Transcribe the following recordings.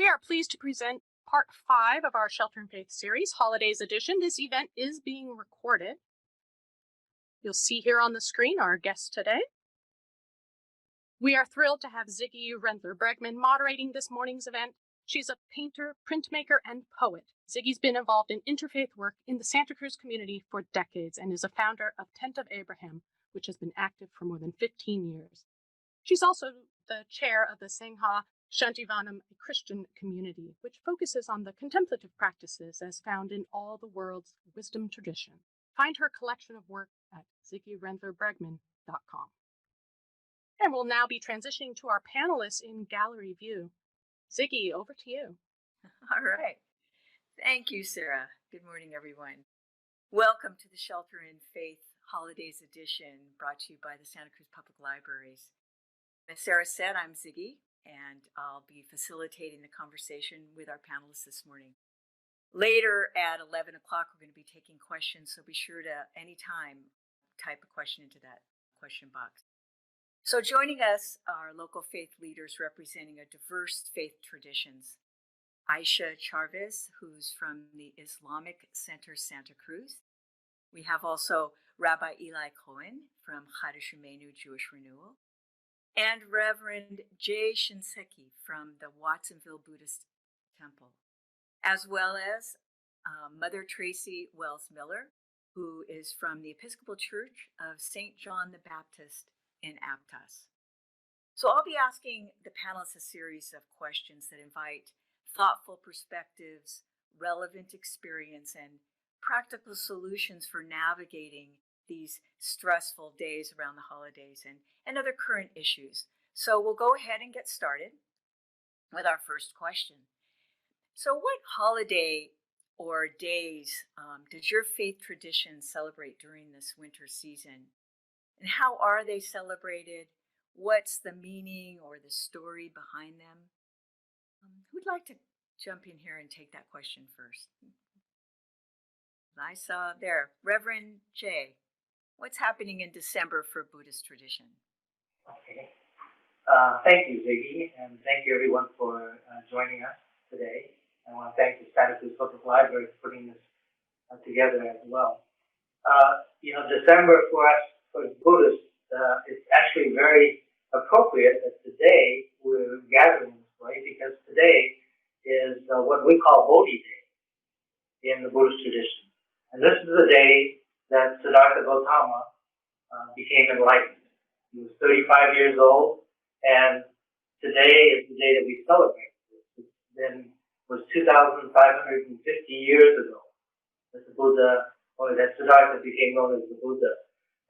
We are pleased to present part 5 of our Shelter in Faith series, Holidays Edition. This event is being recorded. You'll see here on the screen our guest today. We are thrilled to have Ziggy Rendler-Bregman moderating this morning's event. She's a painter, printmaker, and poet. Ziggy's been involved in interfaith work in the Santa Cruz community for decades and is a founder of Tent of Abraham, which has been active for more than 15 years. She's also the chair of the Sangha Shantivanam, a Christian community, which focuses on the contemplative practices as found in all the world's wisdom tradition. Find her collection of work at ziggyrendlerbregman.com. And we'll now be transitioning to our panelists in gallery view. Ziggy, over to you. All right. Thank you, Sarah. Good morning, everyone. Welcome to the Shelter in Faith Holidays Edition, brought to you by the Santa Cruz Public Libraries. As Sarah said, I'm Ziggy, and I'll be facilitating the conversation with our panelists this morning. Later at 11 o'clock, we're going to be taking questions, so be sure to, anytime, type a question into that question box. So joining us are local faith leaders representing a diverse faith traditions. Aisha Charves, who's from the Islamic Center Santa Cruz. We have also Rabbi Cohen from Chadeish Yameinu Jewish Renewal, and Reverend Shinseki from the Watsonville Buddhist Temple, as well as Mother Tracy Wells-Miller, who is from the Episcopal Church of St. John the Baptist in Aptos. So I'll be asking the panelists a series of questions that invite thoughtful perspectives, relevant experience, and practical solutions for navigating these stressful days around the holidays and other current issues. So we'll go ahead and get started with our first question. So what holiday or days does your faith tradition celebrate during this winter season? And how are they celebrated? What's the meaning or the story behind them? Who'd like to jump in here and take that question first? I saw there, Reverend J. What's happening in December for Buddhist tradition? Okay. Thank you, Ziggy, and thank you everyone for joining us today. I want to thank the Santa Cruz Public Library for putting this together as well. December for us, for Buddhists, it's actually very appropriate that today we're gathering this way, because today is what we call Bodhi Day in the Buddhist tradition. And this is the day that Siddhartha Gautama became enlightened. He was 35 years old, and today is the day that we celebrate. It was 2,550 years ago that the Buddha, or that Siddhartha became known as the Buddha.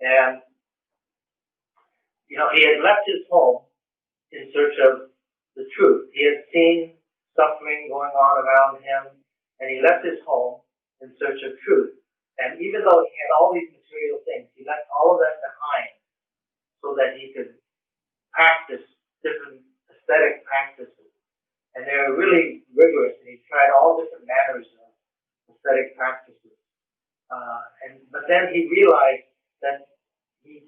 And, he had left his home in search of the truth. He had seen suffering going on around him, and he left his home in search of truth. And even though he had all these material things, he left all of that behind so that he could practice different aesthetic practices. And they were really rigorous, and he tried all different manners of aesthetic practices. But then he realized that he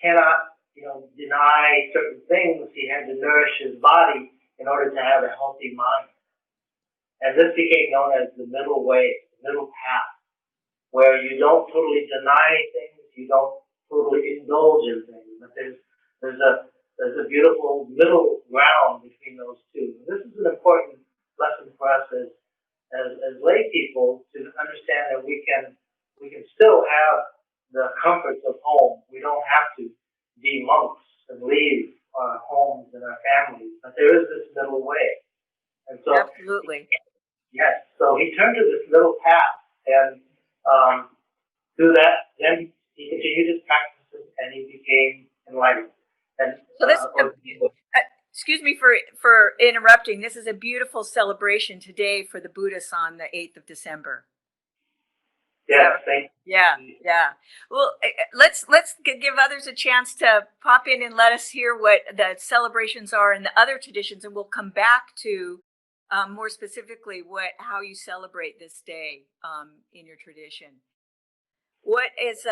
cannot, deny certain things. He had to nourish his body in order to have a healthy mind. And this became known as the middle way, the middle path, where you don't totally deny things, you don't totally indulge in things, but there's a beautiful middle ground between those two. And this is an important lesson for us as lay people to understand that we can still have the comforts of home. We don't have to be monks and leave our homes and our families, but there is this middle way. And so, absolutely. Yes. So he turned to this middle path, and through that, then he continued his practices, and he became enlightened. And so this, excuse me for interrupting. This is a beautiful celebration today for the Buddhists on the 8th of December. Yeah, thank you. Yeah. Well, let's give others a chance to pop in and let us hear what the celebrations are in the other traditions, and we'll come back to more specifically how you celebrate this day in your tradition. What is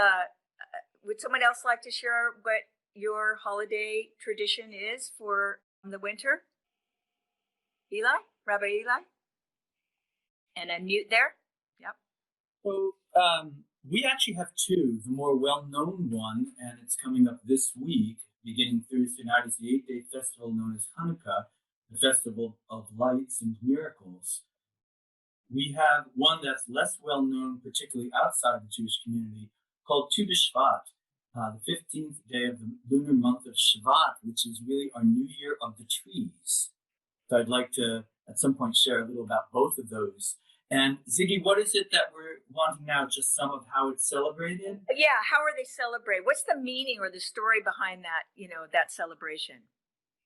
would someone else like to share what your holiday tradition is for the winter? Eli? Rabbi Eli? And unmute there. Yep. So we actually have two. The more well-known one, and it's coming up this week, beginning Thursday night, is the 8-day festival known as Hanukkah, the Festival of Lights and Miracles. We have one that's less well-known, particularly outside of the Jewish community, called Tu B'Shvat, the 15th day of the lunar month of Shabbat, which is really our New Year of the trees. So I'd like to, at some point, share a little about both of those. And Ziggy, what is it that we're wanting now? Just some of how it's celebrated? Yeah, how are they celebrated? What's the meaning or the story behind that, that celebration?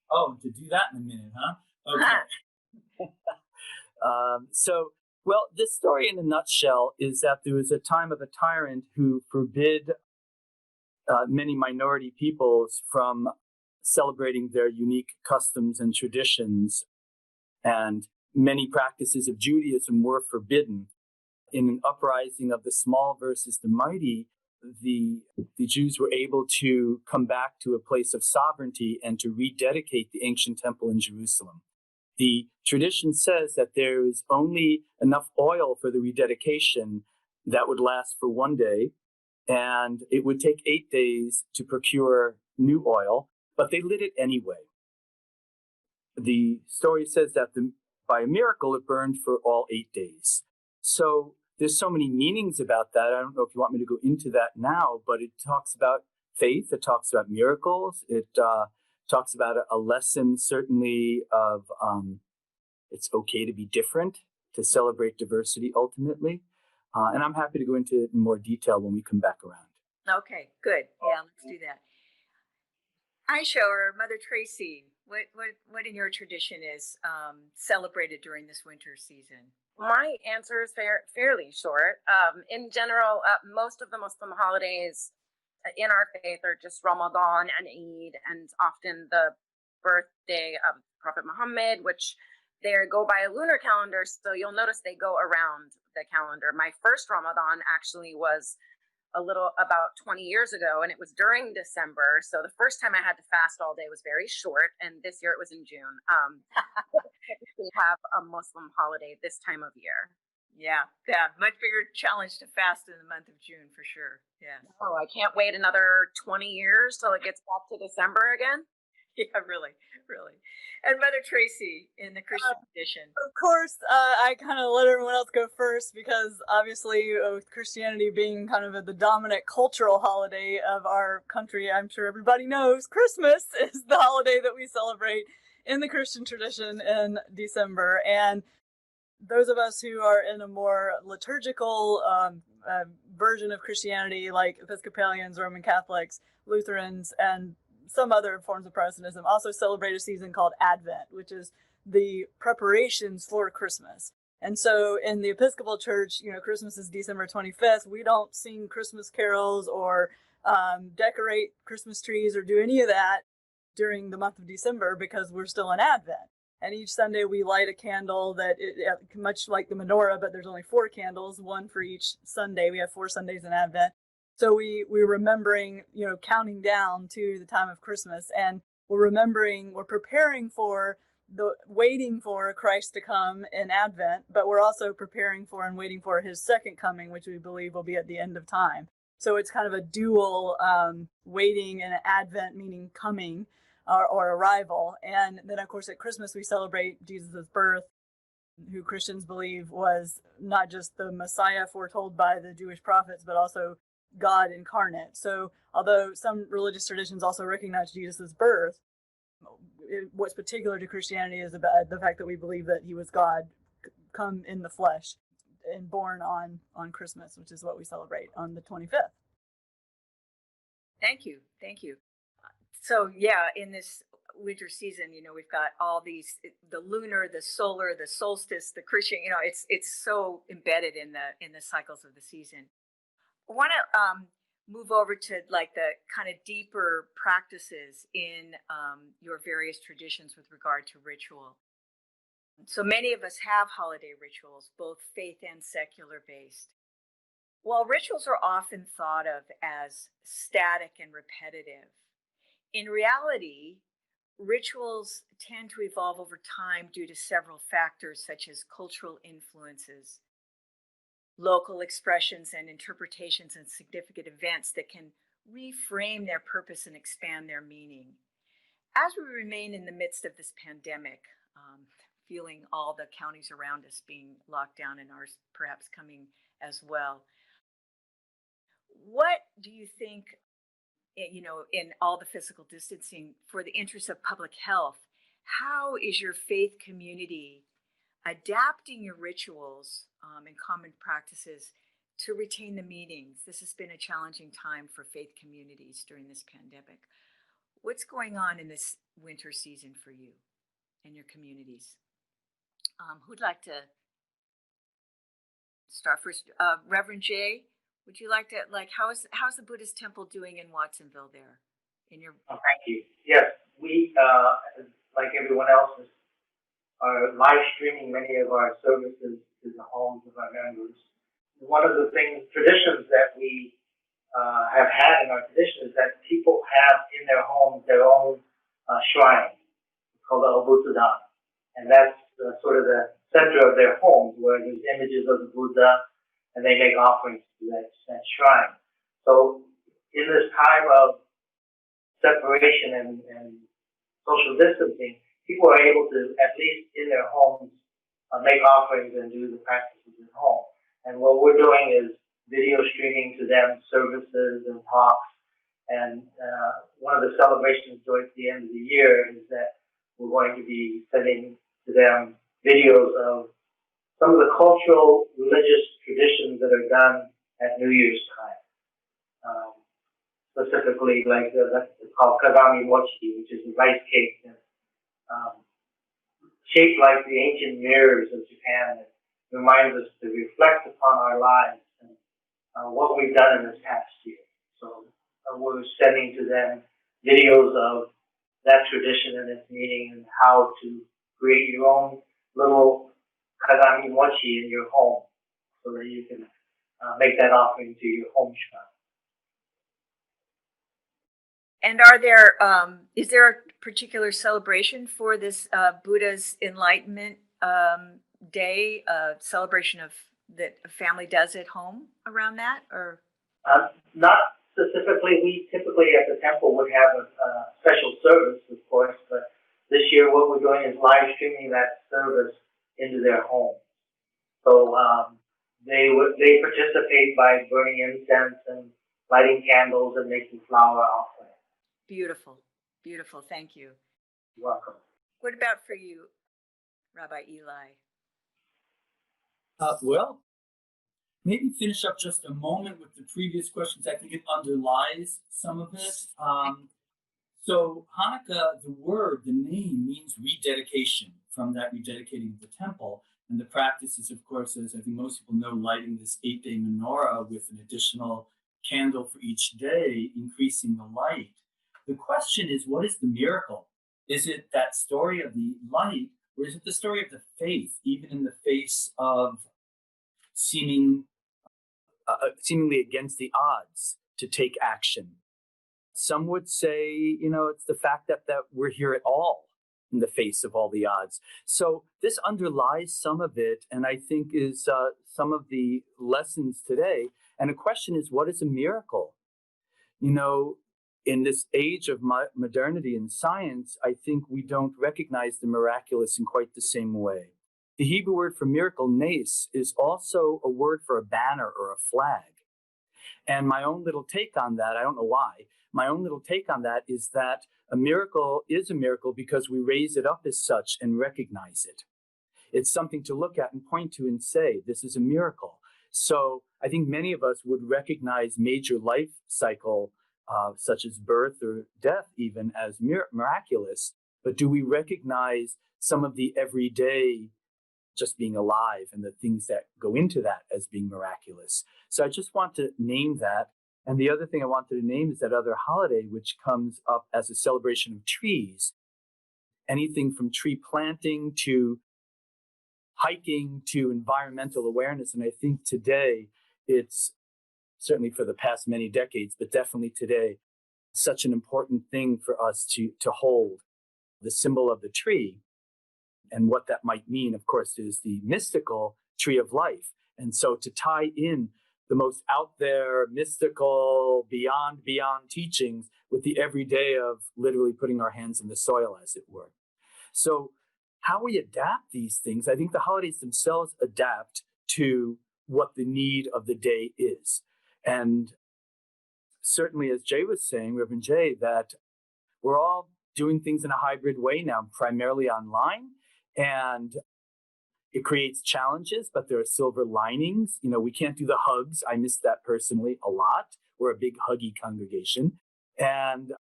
Oh, to do that in a minute, huh? Okay. Well, this story in a nutshell is that there was a time of a tyrant who forbid many minority peoples from celebrating their unique customs and traditions, and many practices of Judaism were forbidden. In an uprising of the small versus the mighty, the Jews were able to come back to a place of sovereignty and to rededicate the ancient temple in Jerusalem. The tradition says that there is only enough oil for the rededication that would last for one day, and it would take 8 days to procure new oil, but they lit it anyway. The story says that by a miracle, it burned for all 8 days. So there's so many meanings about that. I don't know if you want me to go into that now, but it talks about faith. It talks about miracles. It talks about a lesson, certainly, of it's okay to be different, to celebrate diversity ultimately. And I'm happy to go into it in more detail when we come back around. Okay, good. Yeah, let's do that. Aisha or Mother Tracy, what in your tradition is celebrated during this winter season? My answer is fairly short. In general, most of the Muslim holidays in our faith are just Ramadan and Eid, and often the birthday of Prophet Muhammad, which they go by a lunar calendar, so you'll notice they go around the calendar. My first Ramadan actually was about 20 years ago, and it was during December. So the first time I had to fast all day was very short, and this year it was in June. We have a Muslim holiday this time of year. Yeah, much bigger challenge to fast in the month of June for sure. Yeah. Oh, I can't wait another 20 years till it gets back to December again. Yeah, really. And Mother Tracy in the Christian tradition. Of course, I kind of let everyone else go first because obviously with Christianity being kind of the dominant cultural holiday of our country, I'm sure everybody knows Christmas is the holiday that we celebrate in the Christian tradition in December. And those of us who are in a more liturgical version of Christianity, like Episcopalians, Roman Catholics, Lutherans, and some other forms of Protestantism, also celebrate a season called Advent, which is the preparations for Christmas. And so in the Episcopal Church, Christmas is December 25th. We don't sing Christmas carols or decorate Christmas trees or do any of that during the month of December because we're still in Advent. And each Sunday we light a candle that, much like the menorah, but there's only 4 candles, one for each Sunday. We have 4 Sundays in Advent. So we're remembering, counting down to the time of Christmas, and we're preparing for waiting for Christ to come in Advent, but we're also preparing for and waiting for his second coming, which we believe will be at the end of time. So it's kind of a dual waiting and Advent, meaning coming or arrival. And then, of course, at Christmas, we celebrate Jesus' birth, who Christians believe was not just the Messiah foretold by the Jewish prophets, but also God incarnate. So although some religious traditions also recognize Jesus' birth, what's particular to Christianity is about the fact that we believe that he was God come in the flesh and born on Christmas, which is what we celebrate on the 25th. Thank you. So yeah, in this winter season, we've got all these, the lunar, the solar, the solstice, the Christian, it's so embedded in the cycles of the season. I want to move over to like the kind of deeper practices in your various traditions with regard to ritual. So many of us have holiday rituals, both faith and secular based. While rituals are often thought of as static and repetitive, in reality, rituals tend to evolve over time due to several factors such as cultural influences, local expressions and interpretations, and significant events that can reframe their purpose and expand their meaning. As we remain in the midst of this pandemic, feeling all the counties around us being locked down and ours perhaps coming as well, what do you think, in all the physical distancing, for the interest of public health, how is your faith community adapting your rituals and common practices to retain the meanings? This has been a challenging time for faith communities during this pandemic. What's going on in this winter season for you and your communities? Who'd like to start first? Reverend Jay, would you like to, how's the Buddhist temple doing in Watsonville there? Thank you. Yes, we, like everyone else, are live streaming many of our services to the homes of our members. One of the traditions that we have had in our tradition is that people have in their homes their own shrine called the Obusudan. And that's sort of the center of their homes, where there's images of the Buddha, and they make offerings to that shrine. So in this time of separation and social distancing, people are able to, at least in their homes, make offerings and do the practices at home. And what we're doing is video streaming to them services and talks. And one of the celebrations towards the end of the year is that we're going to be sending to them videos of some of the cultural religious traditions that are done at New Year's time. Specifically, it's called kagami mochi, which is a rice cake that's shaped like the ancient mirrors of Japan. That reminds us to reflect upon our lives and what we've done in this past year. So we're sending to them videos of that tradition and its meaning, and how to create your own little kagami mochi in your home so that you can make that offering to your home shrine. And is there a particular celebration for this Buddha's Enlightenment Day, celebration of that a family does at home around that, or? Not specifically. We typically at the temple would have a special service, of course, but this year what we're doing is live streaming that service into their home. So they participate by burning incense and lighting candles and making flower offerings. Beautiful, beautiful. Thank you. You're welcome. What about for you, Rabbi Eli? Well, maybe finish up just a moment with the previous questions. I think it underlies some of it. So Hanukkah, the name means rededication, from that rededicating of the temple. And the practice is, of course, as I think most people know, lighting this 8-day menorah with an additional candle for each day, increasing the light. The question is, what is the miracle? Is it that story of the light, or is it the story of the faith, even in the face of seemingly against the odds to take action? Some would say, it's the fact that we're here at all in the face of all the odds. So this underlies some of it, and I think is some of the lessons today. And the question is, what is a miracle? In this age of modernity and science, I think we don't recognize the miraculous in quite the same way. The Hebrew word for miracle, nes, is also a word for a banner or a flag. And my own little take on that, I don't know why, my own little take on that is that a miracle is a miracle because we raise it up as such and recognize it. It's something to look at and point to and say, this is a miracle. So I think many of us would recognize major life cycle such as birth or death even as miraculous, but do we recognize some of the everyday just being alive and the things that go into that as being miraculous? So I just want to name that. And the other thing I wanted to name is that other holiday, which comes up as a celebration of trees. Anything from tree planting to hiking to environmental awareness. And I think today it's certainly for the past many decades, but definitely today, such an important thing for us to hold. the symbol of the tree. And what that might mean, of course, is the mystical tree of life. And so to tie in the most out there, mystical, beyond teachings with the everyday of literally putting our hands in the soil, as it were. So how we adapt these things, I think the holidays themselves adapt to what the need of the day is. And certainly, as Jay was saying, Reverend Jay, that we're all doing things in a hybrid way now, primarily online. And it creates challenges, but there are silver linings. You know, we can't do the hugs. I miss that personally a lot. We're a big huggy congregation. And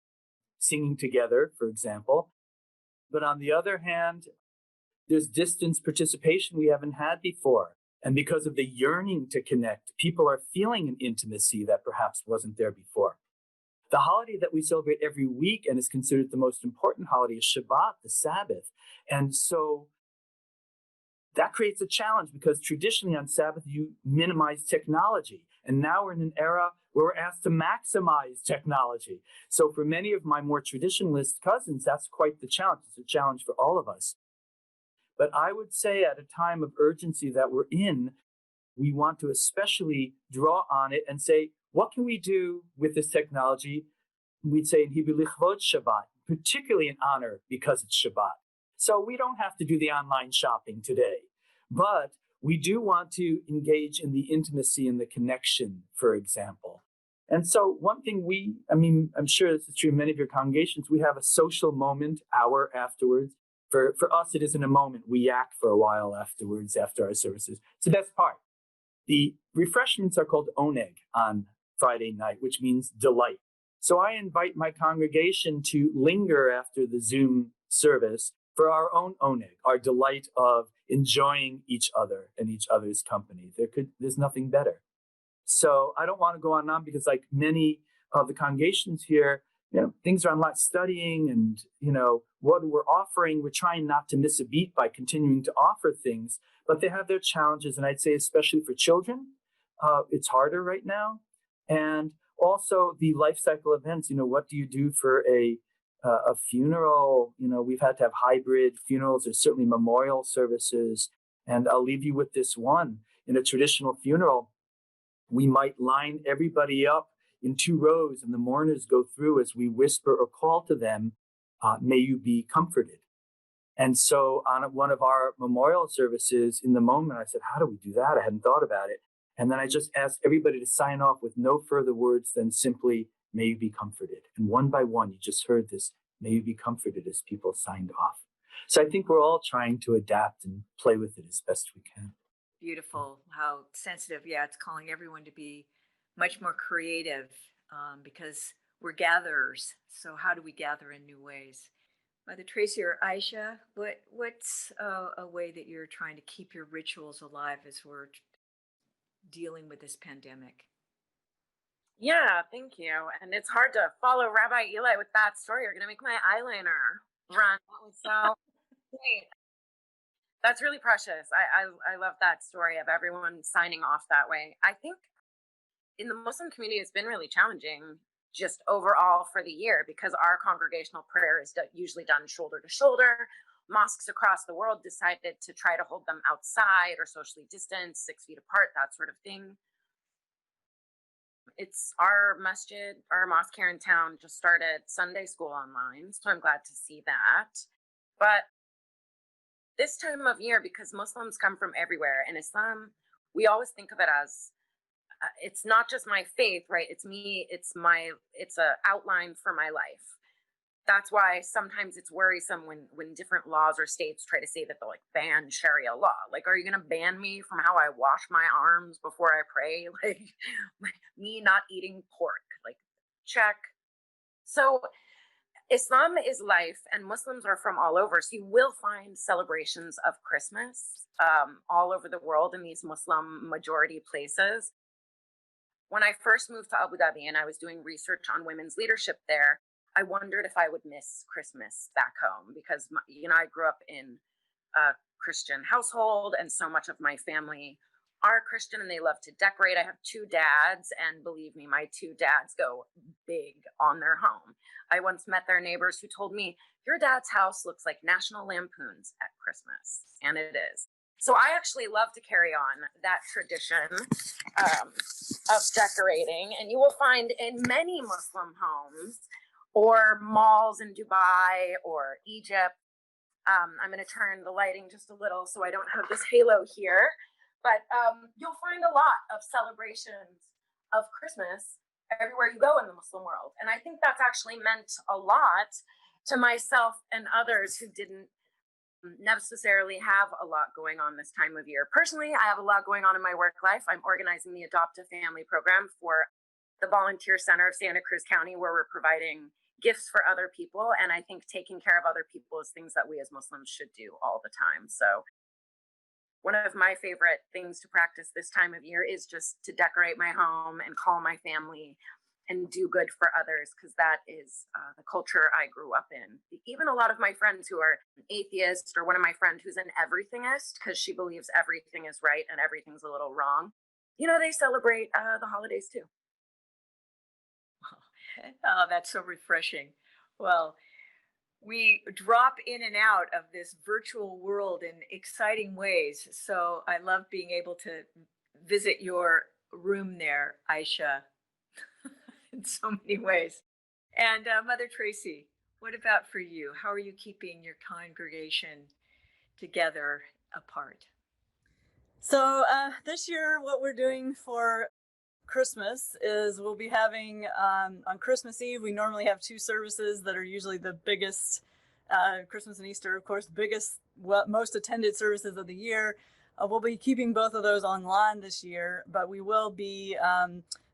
singing together, for example. But on the other hand, there's distance participation we haven't had before. And because of the yearning to connect, people are feeling an intimacy that perhaps wasn't there before. The holiday that we celebrate every week and is considered the most important holiday is Shabbat, the Sabbath. And so that creates a challenge because traditionally on Sabbath, you minimize technology. And now we're in an era where we're asked to maximize technology. So for many of my more traditionalist cousins, that's quite the challenge. It's a challenge for all of us. But I would say at a time of urgency that we're in, we want to especially draw on it and say, what can we do with this technology? We'd say in Hebrew, lichvod Shabbat, particularly in honor because it's Shabbat. So we don't have to do the online shopping today, but we do want to engage in the intimacy and the connection, for example. And so one thing I'm sure this is true in many of your congregations, we have a social moment hour afterwards. For us, it isn't a moment. We yak for a while afterwards, after our services. It's the best part. The refreshments are called oneg on Friday night, which means delight. So I invite my congregation to linger after the Zoom service for our own oneg, our delight of enjoying each other and each other's company. There's nothing better. So I don't want to go on and on because like many of the congregations here, things are online, studying and, what we're offering, we're trying not to miss a beat by continuing to offer things, but they have their challenges. And I'd say, especially for children, it's harder right now. And also the life cycle events, what do you do for a funeral? We've had to have hybrid funerals. There's certainly memorial services. And I'll leave you with this one. In a traditional funeral, we might line everybody up in 2 rows and the mourners go through as we whisper or call to them, may you be comforted. And so on one of our memorial services, in the moment, I said, how do we do that? I hadn't thought about it. And then I just asked everybody to sign off with no further words than simply, may you be comforted. And one by one, you just heard this, may you be comforted as people signed off. So I think we're all trying to adapt and play with it as best we can. Beautiful. How sensitive. Yeah, it's calling everyone to be much more creative because we're gatherers. So how do we gather in new ways? Mother Tracy or Aisha, what's a way that you're trying to keep your rituals alive as we're dealing with this pandemic? Yeah, thank you. And it's hard to follow Rabbi Eli with that story. You're going to make my eyeliner run. That was so great. That's really precious. I love that story of everyone signing off that way. I think in the Muslim community, it's been really challenging just overall for the year because our congregational prayer is usually done shoulder to shoulder. Mosques across the world decided to try to hold them outside or socially distanced, 6 feet apart, that sort of thing. It's our masjid, our mosque here in town just started Sunday school online, so I'm glad to see that. But this time of year, because Muslims come from everywhere, and Islam, we always think of it as it's not just my faith, right? It's me, it's a outline for my life. That's why sometimes it's worrisome when different laws or states try to say that they'll ban Sharia law. Like, are you going to ban me from how I wash my arms before I pray? Like me not eating pork, like check. So Islam is life and Muslims are from all over. So you will find celebrations of Christmas all over the world in these Muslim majority places. When I first moved to Abu Dhabi and I was doing research on women's leadership there, I wondered if I would miss Christmas back home because, I grew up in a Christian household and so much of my family are Christian and they love to decorate. I have two dads, and believe me, my two dads go big on their home. I once met their neighbors who told me, your dad's house looks like National Lampoon's at Christmas, and it is. So I actually love to carry on that tradition of decorating, and you will find in many Muslim homes or malls in Dubai or Egypt. I'm going to turn the lighting just a little so I don't have this halo here, but you'll find a lot of celebrations of Christmas everywhere you go in the Muslim world. And I think that's actually meant a lot to myself and others who didn't necessarily have a lot going on this time of year. Personally, I have a lot going on in my work life. I'm organizing the Adopt a Family program for the Volunteer Center of Santa Cruz County, where we're providing gifts for other people. And I think taking care of other people is things that we as Muslims should do all the time. So one of my favorite things to practice this time of year is just to decorate my home and call my family and do good for others, because that is the culture I grew up in. Even a lot of my friends who are atheists, or one of my friends who's an everythingist, because she believes everything is right and everything's a little wrong, you know, they celebrate the holidays too. Oh, that's so refreshing. Well, we drop in and out of this virtual world in exciting ways. So I love being able to visit your room there, Aisha, in so many ways. And Mother Tracy, what about for you? How are you keeping your congregation together apart? So this year, what we're doing for Christmas is we'll be having on Christmas Eve, we normally have two services that are usually the biggest, Christmas and Easter, of course, biggest, most attended services of the year. We'll be keeping both of those online this year, but we will be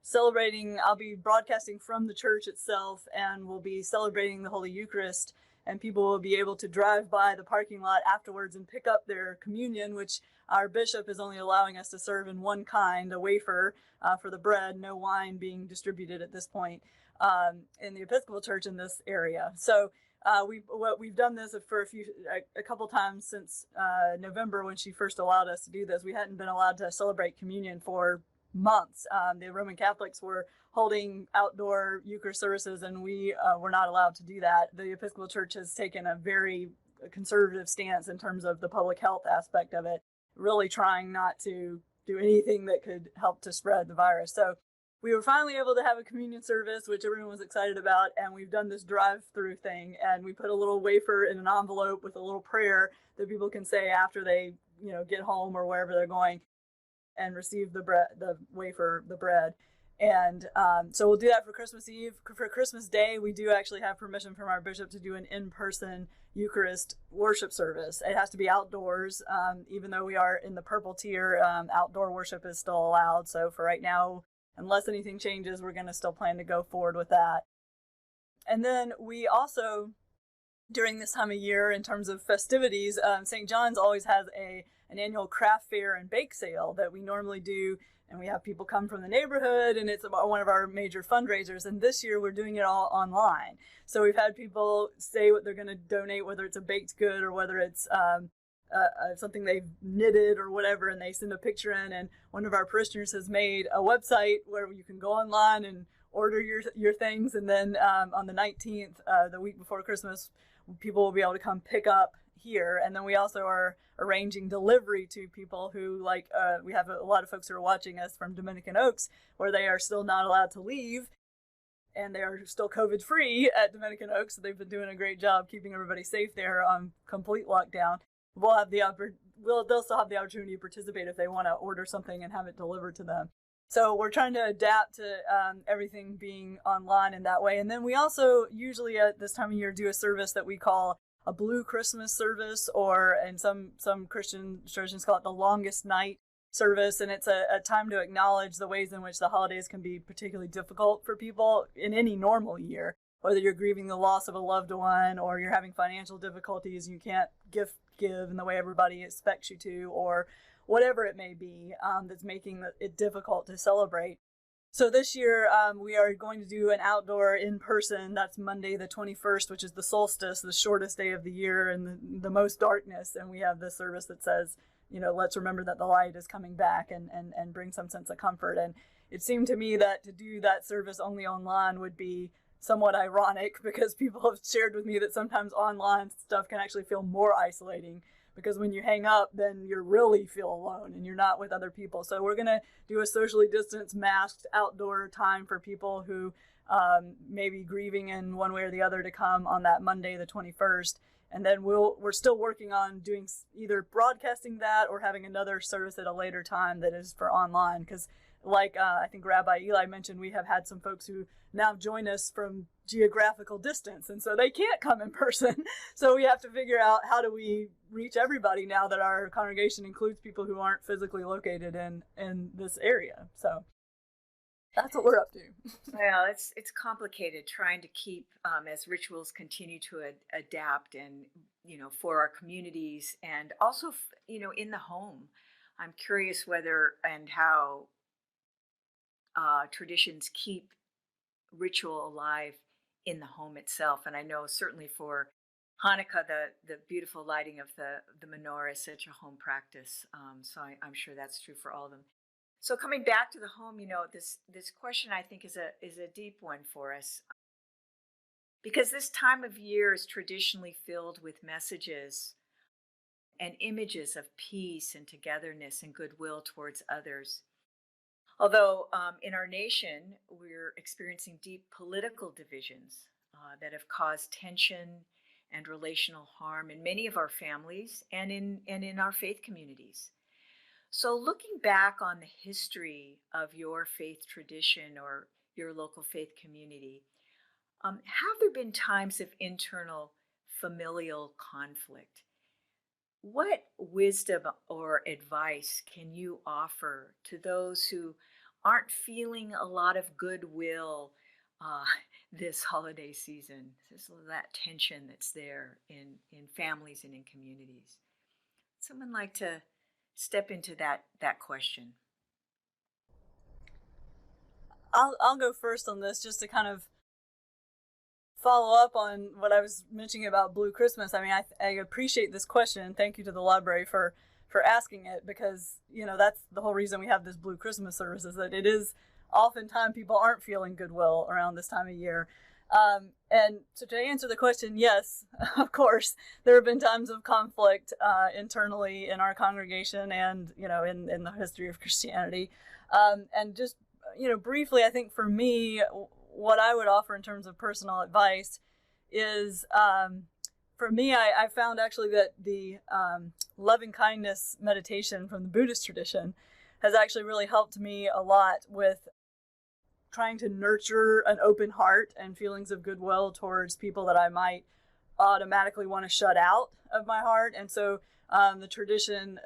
celebrating, I'll be broadcasting from the church itself, and we'll be celebrating the Holy Eucharist, and people will be able to drive by the parking lot afterwards and pick up their communion, which our bishop is only allowing us to serve in one kind, a wafer for the bread, no wine being distributed at this point in the Episcopal Church in this area. So we've done this for a couple times since November, when she first allowed us to do this. We hadn't been allowed to celebrate communion for months. The Roman Catholics were holding outdoor Eucharist services, and we were not allowed to do that. The Episcopal Church has taken a very conservative stance in terms of the public health aspect of it, really trying not to do anything that could help to spread the virus. So we were finally able to have a communion service, which everyone was excited about, and we've done this drive-through thing, and we put a little wafer in an envelope with a little prayer that people can say after they, get home or wherever they're going, and receive the bread, the wafer, the bread. And so we'll do that for Christmas Eve. For Christmas Day, we do actually have permission from our bishop to do an in-person Eucharist worship service. It has to be outdoors. Even though we are in the purple tier, outdoor worship is still allowed. So for right now, unless anything changes, we're going to still plan to go forward with that. And then we also, during this time of year, in terms of festivities, St. John's always has an annual craft fair and bake sale that we normally do, and we have people come from the neighborhood, and it's one of our major fundraisers. And this year we're doing it all online. So we've had people say what they're going to donate, whether it's a baked good or whether it's something they've knitted or whatever, and they send a picture in. And one of our parishioners has made a website where you can go online and order your things, and then on the 19th, the week before Christmas, people will be able to come pick up here. And then we also are arranging delivery to people who, we have a lot of folks who are watching us from Dominican Oaks, where they are still not allowed to leave, and they are still COVID free at Dominican Oaks. So they've been doing a great job keeping everybody safe there on complete lockdown. They'll still have the opportunity to participate if they want to order something and have it delivered to them. So we're trying to adapt to everything being online in that way. And then we also usually at this time of year do a service that we call a Blue Christmas service, and some Christian traditions call it the Longest Night service. And it's a time to acknowledge the ways in which the holidays can be particularly difficult for people in any normal year, whether you're grieving the loss of a loved one, or you're having financial difficulties and you can't give in the way everybody expects you to, or whatever it may be that's making it difficult to celebrate. So this year we are going to do an outdoor in-person. That's Monday the 21st, which is the solstice, the shortest day of the year and the most darkness. And we have this service that says let's remember that the light is coming back and bring some sense of comfort. And it seemed to me that to do that service only online would be somewhat ironic, because people have shared with me that sometimes online stuff can actually feel more isolating, because when you hang up, then you really feel alone and you're not with other people. So we're going to do a socially distanced, masked outdoor time for people who may be grieving in one way or the other to come on that Monday, the 21st. And then we're still working on doing either broadcasting that or having another service at a later time that is for online. Because like I think Rabbi Eli mentioned, we have had some folks who now join us from geographical distance, and so they can't come in person. So we have to figure out, how do we reach everybody now that our congregation includes people who aren't physically located in this area. So that's what we're up to. Well, it's complicated trying to keep, as rituals continue to adapt, and for our communities, and also in the home. I'm curious whether and how traditions keep ritual alive in the home itself. And I know certainly for Hanukkah, the beautiful lighting of the menorah is such a home practice. So I'm sure that's true for all of them. So coming back to the home, this question I think is a deep one for us, because this time of year is traditionally filled with messages and images of peace and togetherness and goodwill towards others. Although in our nation, we're experiencing deep political divisions that have caused tension and relational harm in many of our families and in our faith communities. So looking back on the history of your faith tradition or your local faith community, have there been times of internal familial conflict? What wisdom or advice can you offer to those who aren't feeling a lot of goodwill this holiday season? There's that tension that's there in families and in communities. Someone like to step into that question? I'll go first on this, just to kind of follow up on what I was mentioning about Blue Christmas. I mean, I appreciate this question. Thank you to the library for asking it, because that's the whole reason we have this Blue Christmas service, is that it is oftentimes people aren't feeling goodwill around this time of year. And so to answer the question, yes, of course, there have been times of conflict internally in our congregation and, in the history of Christianity. And just, briefly, I think for me, what I would offer in terms of personal advice is, for me, I found actually that the loving kindness meditation from the Buddhist tradition has actually really helped me a lot with trying to nurture an open heart and feelings of goodwill towards people that I might automatically want to shut out of my heart. And so the tradition,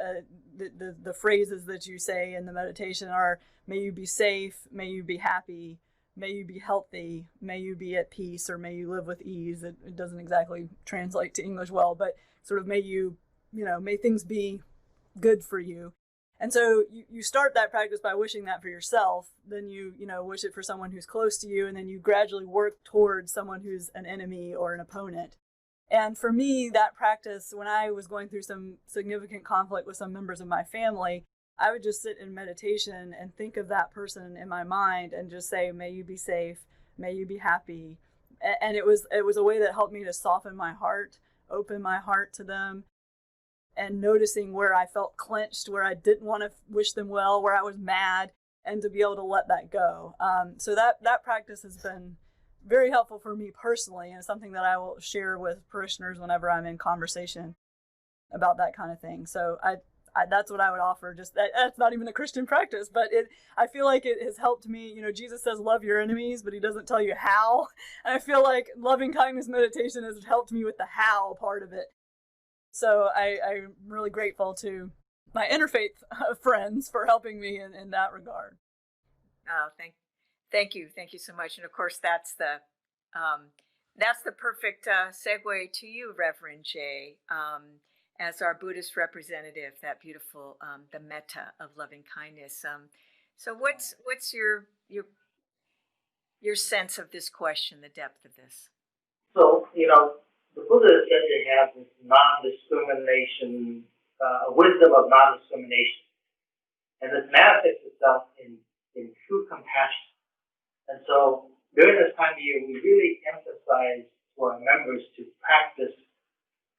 the phrases that you say in the meditation are, may you be safe, may you be happy, may you be healthy, may you be at peace, or may you live with ease. It doesn't exactly translate to English well, but sort of may you, may things be good for you. And so you start that practice by wishing that for yourself, then you wish it for someone who's close to you, and then you gradually work towards someone who's an enemy or an opponent. And for me, that practice, when I was going through some significant conflict with some members of my family, I would just sit in meditation and think of that person in my mind and just say, may you be safe, may you be happy. And it was a way that helped me to soften my heart, open my heart to them, and noticing where I felt clenched, where I didn't want to wish them well, where I was mad, and to be able to let that go. So that practice has been very helpful for me personally, and something that I will share with parishioners whenever I'm in conversation about that kind of thing. So that's what I would offer. Just that's not even a Christian practice, but I feel like it has helped me. Jesus says love your enemies, but he doesn't tell you how. And I feel like loving kindness meditation has helped me with the how part of it. So I'm really grateful to my interfaith friends for helping me in that regard. Oh, thank you so much. And of course, that's the perfect segue to you, Reverend Jay, as our Buddhist representative. That beautiful the metta of loving kindness. So what's your sense of this question, the depth of this? So the Buddha said to have this non-discrimination wisdom of non-discrimination. And this manifests itself in true compassion. And so during this time of year, we really emphasize to our members to practice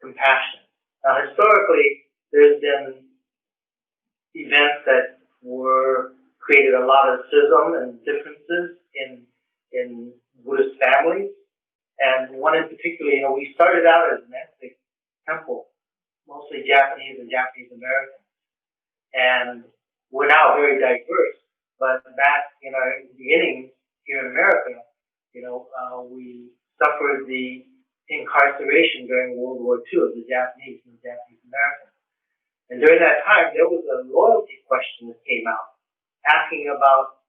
compassion. Now, historically, there's been events that created a lot of schism and differences in Buddhist families. And one in particular, we started out as an ethnic temple, mostly Japanese and Japanese American. And we're now very diverse, but back in our beginnings here in America, we suffered the incarceration during World War II of the Japanese and the Japanese Americans. And during that time, there was a loyalty question that came out, asking about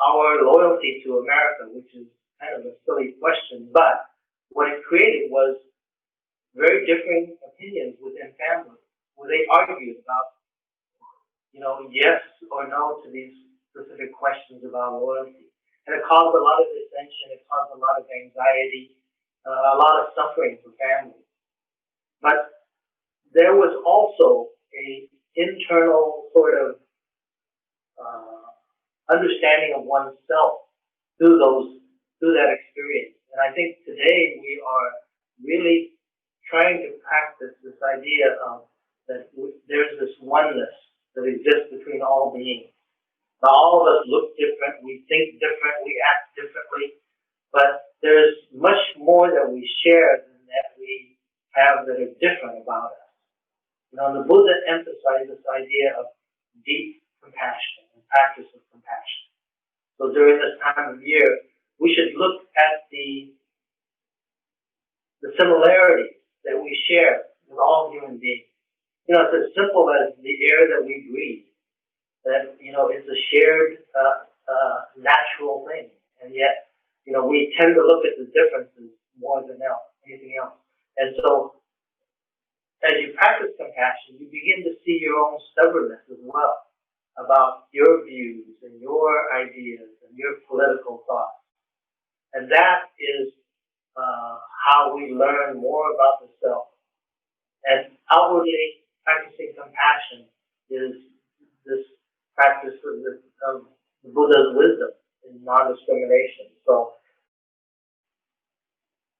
our loyalty to America, which is kind of a silly question, but what it created was very differing opinions within families, where they argued about, yes or no to these specific questions about loyalty. And it caused a lot of dissension, it caused a lot of anxiety, a lot of suffering for families. But there was also a internal sort of understanding of oneself through that experience. And I think today we are really trying to practice this idea of that there's this oneness that exists between all beings. Now, all of us look different, we think different, we act differently, but there's much more that we share than that we have that are different about us. The Buddha emphasized this idea of deep compassion and practice of compassion. So during this time of year, we should look at the similarities that we share with all human beings. It's as simple as the air that we breathe, that, it's a shared, natural thing. And yet, we tend to look at the differences more than anything else. And so, as you practice compassion, you begin to see your own stubbornness as well about your views and your ideas and your political thoughts. And that is how we learn more about the self. And outwardly, practicing compassion is this practice of the Buddha's wisdom in non-discrimination. So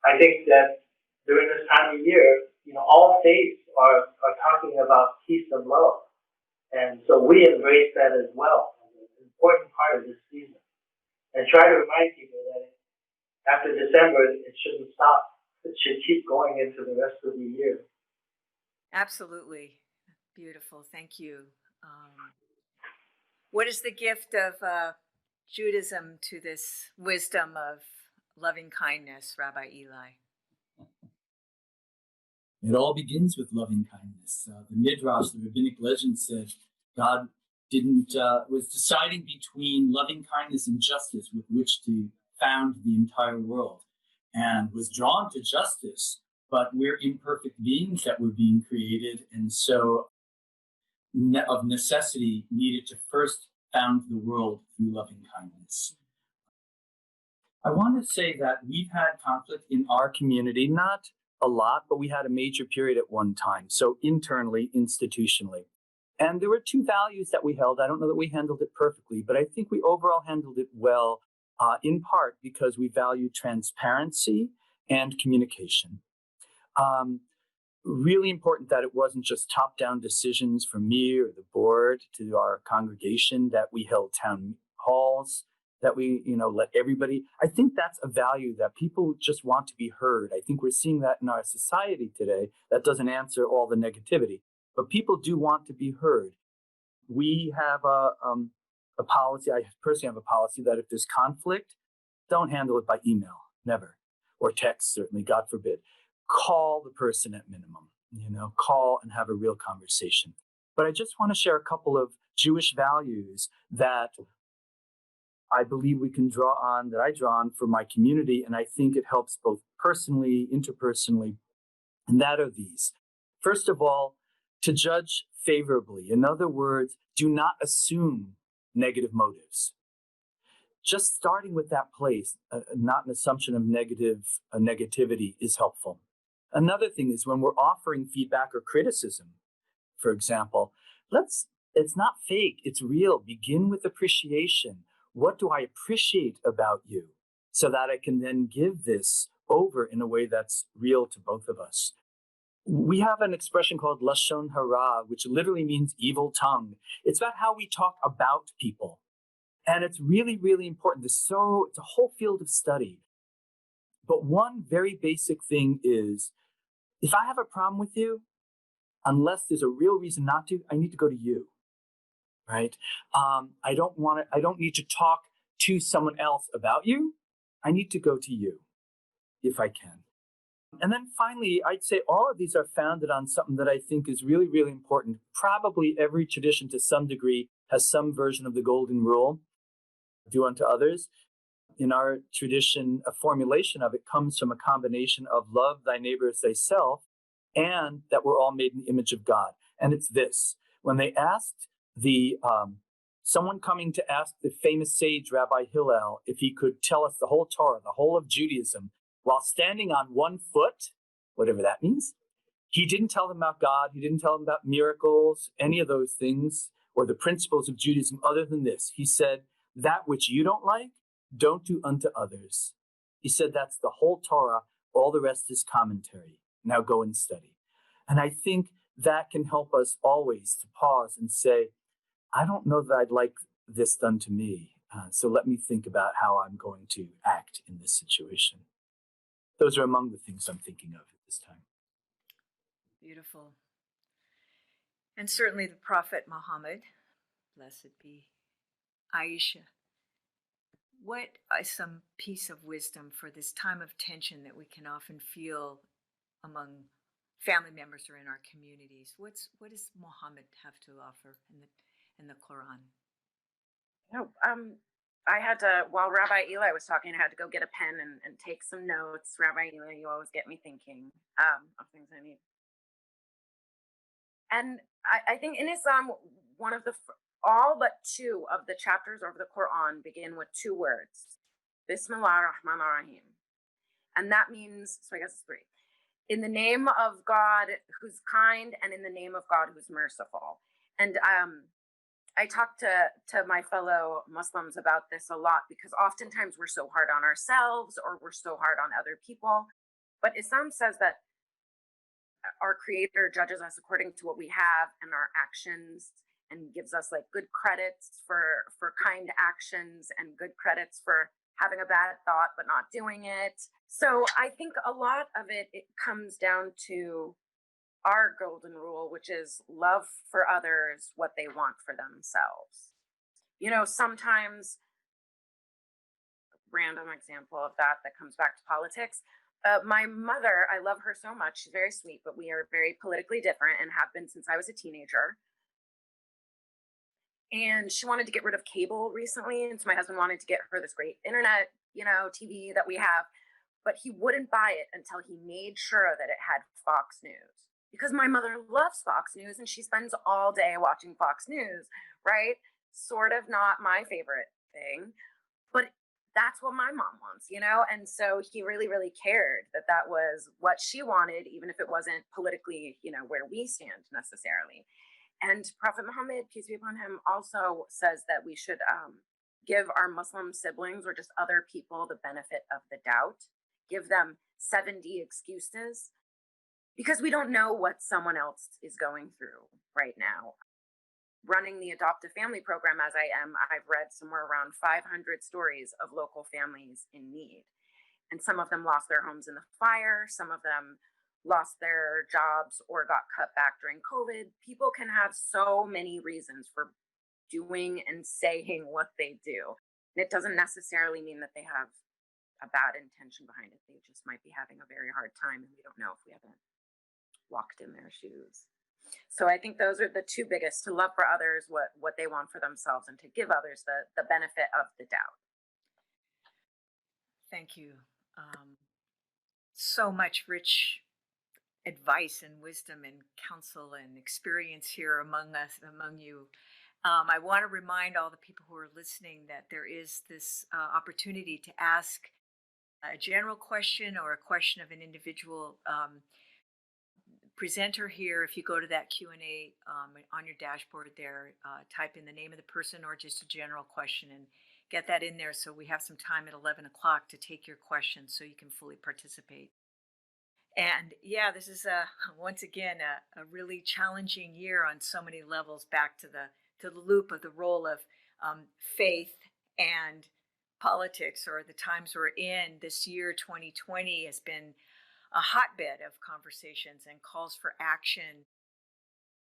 I think that during this time of year, all faiths are talking about peace and love. And so we embrace that as well as an important part of this season. And try to remind people that after December, it shouldn't stop. It should keep going into the rest of the year. Absolutely. Beautiful. Thank you. What is the gift of Judaism to this wisdom of loving kindness, Rabbi Eli? It all begins with loving kindness. The Midrash, the rabbinic legend said God was deciding between loving kindness and justice with which to found the entire world, and was drawn to justice, but we're imperfect beings that were being created, and so of necessity needed to first found the world through loving kindness. I want to say that we've had conflict in our community, not a lot, but we had a major period at one time. So internally, institutionally. And there were two values that we held. I don't know that we handled it perfectly, but I think we overall handled it well, in part because we value transparency and communication. Really important that it wasn't just top-down decisions from me or the board to our congregation, that we held town halls, that we, let everybody. I think that's a value that people just want to be heard. I think we're seeing that in our society today. That doesn't answer all the negativity, but people do want to be heard. We have a policy. I personally have a policy that if there's conflict, don't handle it by email, never, or text, certainly, God forbid. Call the person at minimum, call and have a real conversation. But I just want to share a couple of Jewish values that I believe we can draw on, that I draw on for my community, and I think it helps both personally, interpersonally, and that are these. First of all, to judge favorably. In other words, do not assume negative motives. Just starting with that place, not an assumption of negativity, is helpful. Another thing is when we're offering feedback or criticism, for example. It's not fake, it's real. Begin with appreciation. What do I appreciate about you? So that I can then give this over in a way that's real to both of us. We have an expression called Lashon Hara, which literally means evil tongue. It's about how we talk about people. And it's really, really important. It's a whole field of study. But one very basic thing is, if I have a problem with you, unless there's a real reason not to, I need to go to you, right? I don't need to talk to someone else about you. I need to go to you, if I can. And then finally, I'd say all of these are founded on something that I think is really, really important. Probably every tradition to some degree has some version of the golden rule, do unto others. In our tradition, a formulation of it comes from a combination of love thy neighbor as thyself and that we're all made in the image of God. And it's this. When they asked someone coming to ask the famous sage Rabbi Hillel if he could tell us the whole Torah, the whole of Judaism, while standing on one foot, whatever that means, he didn't tell them about God, he didn't tell them about miracles, any of those things, or the principles of Judaism other than this. He said, that which you don't like, don't do unto others. He said that's the whole Torah, all the rest is commentary. Now go and study. And I think that can help us always to pause and say, I don't know that I'd like this done to me. So let me think about how I'm going to act in this situation. Those are among the things I'm thinking of at this time. Beautiful. And certainly the Prophet Muhammad, blessed be Aisha. What is some piece of wisdom for this time of tension that we can often feel among family members or in our communities? What does Muhammad have to offer in the Quran? I had to, while Rabbi Eli was talking, I had to go get a pen and take some notes. Rabbi Eli, you always get me thinking of things I need. And I think in Islam, one of all but two of the chapters of the Quran begin with two words, Bismillah ar-Rahman ar-Rahim. And that means, so I guess it's three. In the name of God who's kind and in the name of God who's merciful. And I talk to my fellow Muslims about this a lot because oftentimes we're so hard on ourselves or we're so hard on other people. But Islam says that our Creator judges us according to what we have and our actions and gives us like good credits for kind actions and good credits for having a bad thought but not doing it. So I think a lot of it comes down to our golden rule, which is love for others what they want for themselves. You know, sometimes, random example of that comes back to politics. My mother, I love her so much. She's very sweet, but we are very politically different and have been since I was a teenager. And she wanted to get rid of cable recently. And so my husband wanted to get her this great internet, TV that we have, but he wouldn't buy it until he made sure that it had Fox News. Because my mother loves Fox News and she spends all day watching Fox News, right? Sort of not my favorite thing, but that's what my mom wants, And so he really, really cared that was what she wanted, even if it wasn't politically, where we stand necessarily. And Prophet Muhammad, peace be upon him, also says that we should give our Muslim siblings or just other people the benefit of the doubt, give them 70 excuses, because we don't know what someone else is going through right now. Running the Adopt a Family program as I am, I've read somewhere around 500 stories of local families in need. And some of them lost their homes in the fire, some of them lost their jobs or got cut back during COVID. People can have so many reasons for doing and saying what they do. And it doesn't necessarily mean that they have a bad intention behind it. They just might be having a very hard time, and we don't know if we haven't walked in their shoes. So I think those are the two biggest: to love for others what they want for themselves, and to give others the benefit of the doubt. Thank you. So much rich advice and wisdom and counsel and experience here among you. I want to remind all the people who are listening that there is this opportunity to ask a general question or a question of an individual presenter here, if you go to that Q&A on your dashboard there, type in the name of the person or just a general question and get that in there so we have some time at 11 o'clock to take your questions so you can fully participate. And yeah, this is once again a really challenging year on so many levels, back to the loop of the role of faith and politics, or the times we're in. This year, 2020, has been a hotbed of conversations and calls for action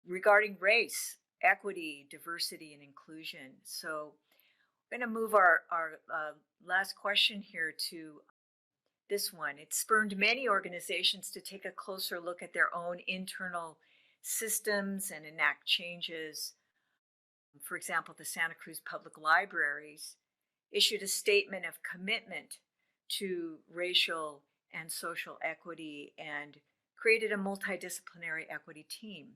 regarding race, equity, diversity, and inclusion. So I'm going to move our last question here to this one. It spurred many organizations to take a closer look at their own internal systems and enact changes. For example, the Santa Cruz Public Libraries issued a statement of commitment to racial and social equity and created a multidisciplinary equity team.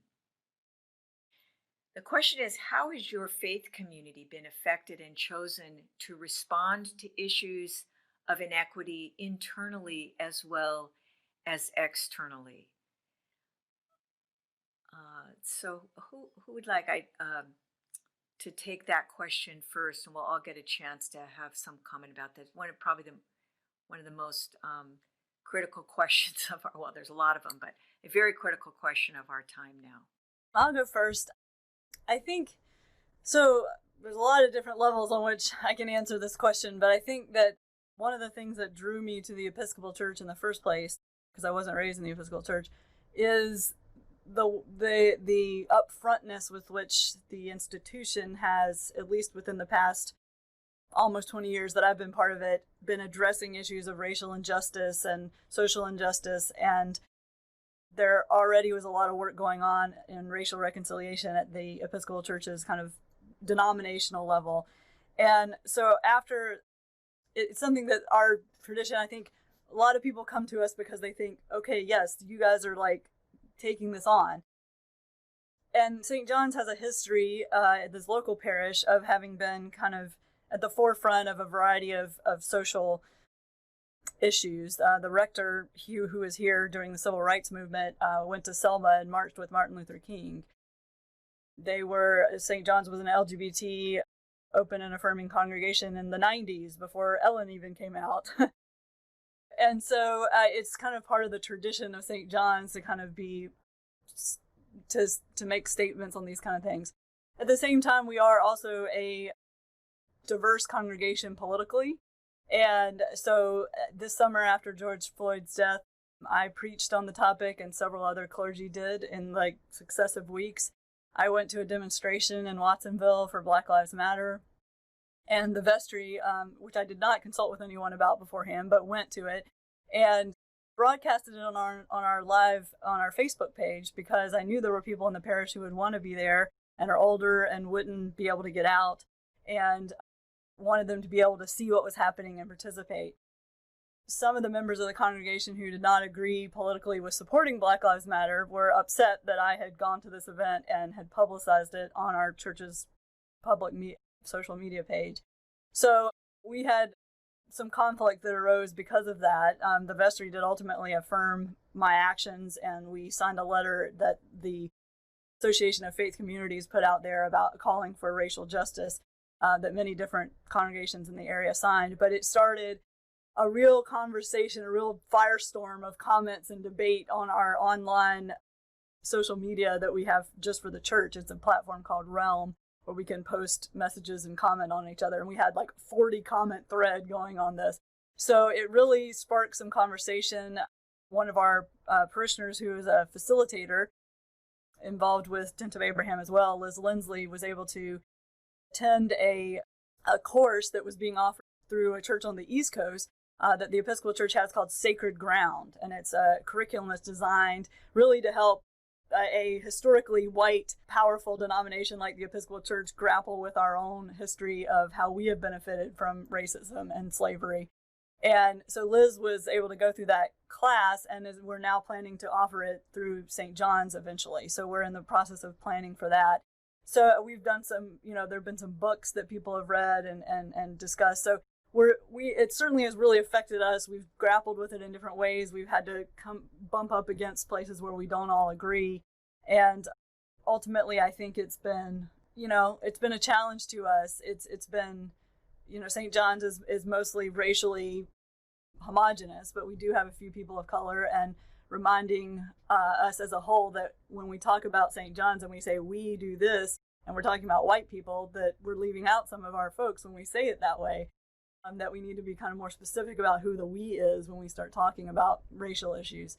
The question is, how has your faith community been affected and chosen to respond to issues of inequity internally as well as externally? So who would like to take that question first, and we'll all get a chance to have some comment about this. One of the most critical questions of our, well, there's a lot of them, but a very critical question of our time now. I'll go first. I think, so there's a lot of different levels on which I can answer this question, but I think that one of the things that drew me to the Episcopal Church in the first place, because I wasn't raised in the Episcopal Church, is the upfrontness with which the institution has, at least within the past almost 20 years that I've been part of it, been addressing issues of racial injustice and social injustice. And there already was a lot of work going on in racial reconciliation at the Episcopal Church's kind of denominational level. And so after, it's something that our tradition, I think a lot of people come to us because they think, okay, yes, you guys are like taking this on. And St. John's has a history at this local parish of having been kind of at the forefront of a variety of social issues. The rector, Hugh, who was here during the Civil Rights Movement, went to Selma and marched with Martin Luther King. St. John's was an LGBT open and affirming congregation in the 90s, before Ellen even came out. And so it's kind of part of the tradition of St. John's to kind of be, to make statements on these kind of things. At the same time, we are also a diverse congregation politically. And so this summer after George Floyd's death, I preached on the topic, and several other clergy did in like successive weeks. I went to a demonstration in Watsonville for Black Lives Matter. And the vestry, which I did not consult with anyone about beforehand, but went to it and broadcasted it on our Facebook page, because I knew there were people in the parish who would want to be there and are older and wouldn't be able to get out, and wanted them to be able to see what was happening and participate. Some of the members of the congregation who did not agree politically with supporting Black Lives Matter were upset that I had gone to this event and had publicized it on our church's public social media page. So we had some conflict that arose because of that. The vestry did ultimately affirm my actions, and we signed a letter that the Association of Faith Communities put out there about calling for racial justice, that many different congregations in the area signed. But it started a real conversation, a real firestorm of comments and debate on our online social media that we have just for the church. It's a platform called Realm, where we can post messages and comment on each other. And we had like 40 comment thread going on this. So it really sparked some conversation. One of our parishioners, who is a facilitator involved with Tent of Abraham as well, Liz Lindsley, was able to attend a course that was being offered through a church on the East Coast that the Episcopal Church has, called Sacred Ground. And it's a curriculum that's designed really to help a historically white, powerful denomination like the Episcopal Church grapple with our own history of how we have benefited from racism and slavery. And so Liz was able to go through that class, and we're now planning to offer it through St. John's eventually. So we're in the process of planning for that. So we've done some, there have been some books that people have read and discussed. So it certainly has really affected us. We've grappled with it in different ways. We've had to bump up against places where we don't all agree. And ultimately, I think it's been a challenge to us. It's been, St. John's is mostly racially homogenous, but we do have a few people of color, and reminding us as a whole that when we talk about St. John's and we say we do this, and we're talking about white people, that we're leaving out some of our folks when we say it that way. That we need to be kind of more specific about who the we is when we start talking about racial issues.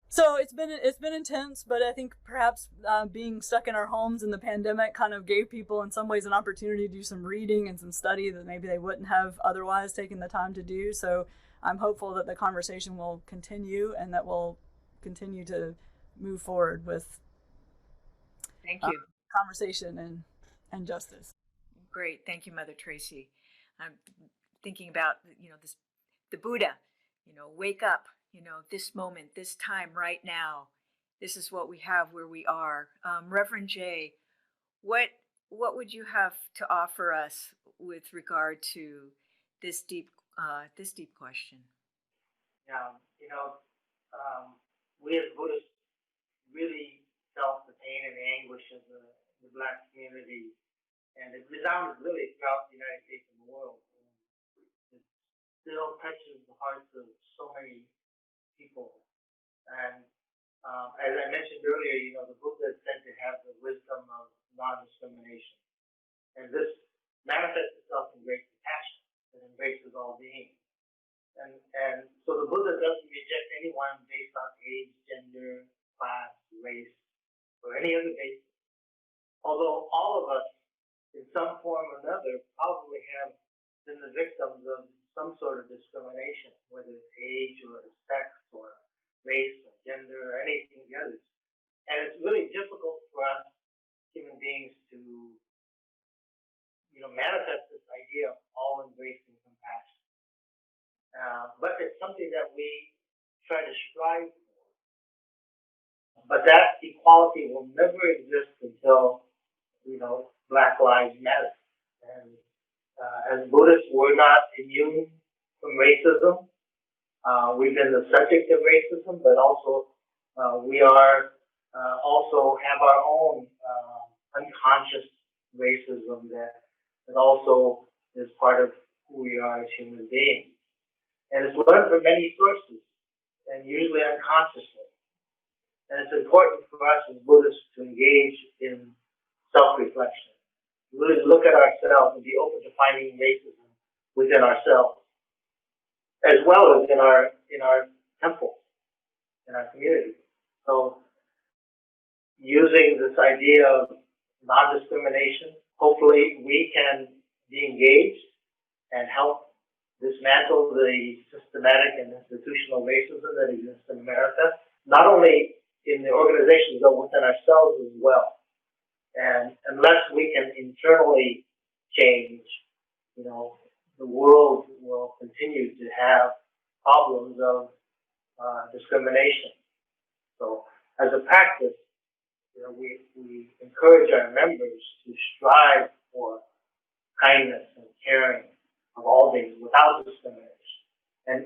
So it's been intense, but I think perhaps being stuck in our homes in the pandemic kind of gave people in some ways an opportunity to do some reading and some study that maybe they wouldn't have otherwise taken the time to do. So I'm hopeful that the conversation will continue and that we'll continue to move forward with Thank you. Conversation and justice. Great. Thank you, Mother Tracy. I'm thinking about, the Buddha, wake up, this moment, this time right now. This is what we have where we are. Reverend Jay, what would you have to offer us with regard to this deep question? Yeah, we as Buddhists really felt the pain and anguish of the Black community, and it resounded really throughout the United States and the world. It still touches the hearts of so many people. And as I mentioned earlier, the Buddha is said to have the wisdom of non-discrimination. And this manifests itself in great compassion that embraces all beings. And so the Buddha doesn't reject anyone based on age, gender, class, race, or any other basis. Although all of us, in some form or another, probably have been the victims of some sort of discrimination, whether it's age or sex or race or gender or anything of the others. And it's really difficult for us human beings to, manifest this idea of all-embracing compassion. But it's something that we try to strive for. But that equality will never exist until, Black Lives Matter. And as Buddhists, we're not immune from racism. We've been the subject of racism, but also we are also have our own unconscious racism that also is part of who we are as human beings. And it's learned from many sources, and usually unconsciously. And it's important for us as Buddhists to engage in self-reflection, really look at ourselves and be open to finding racism within ourselves, as well as in our temple, in our community. So using this idea of non-discrimination, hopefully we can be engaged and help dismantle the systematic and institutional racism that exists in America, not only in the organizations, but within ourselves as well. And unless we can internally change, the world will continue to have problems of discrimination. So as a practice, we encourage our members to strive for kindness and caring of all beings without discrimination. And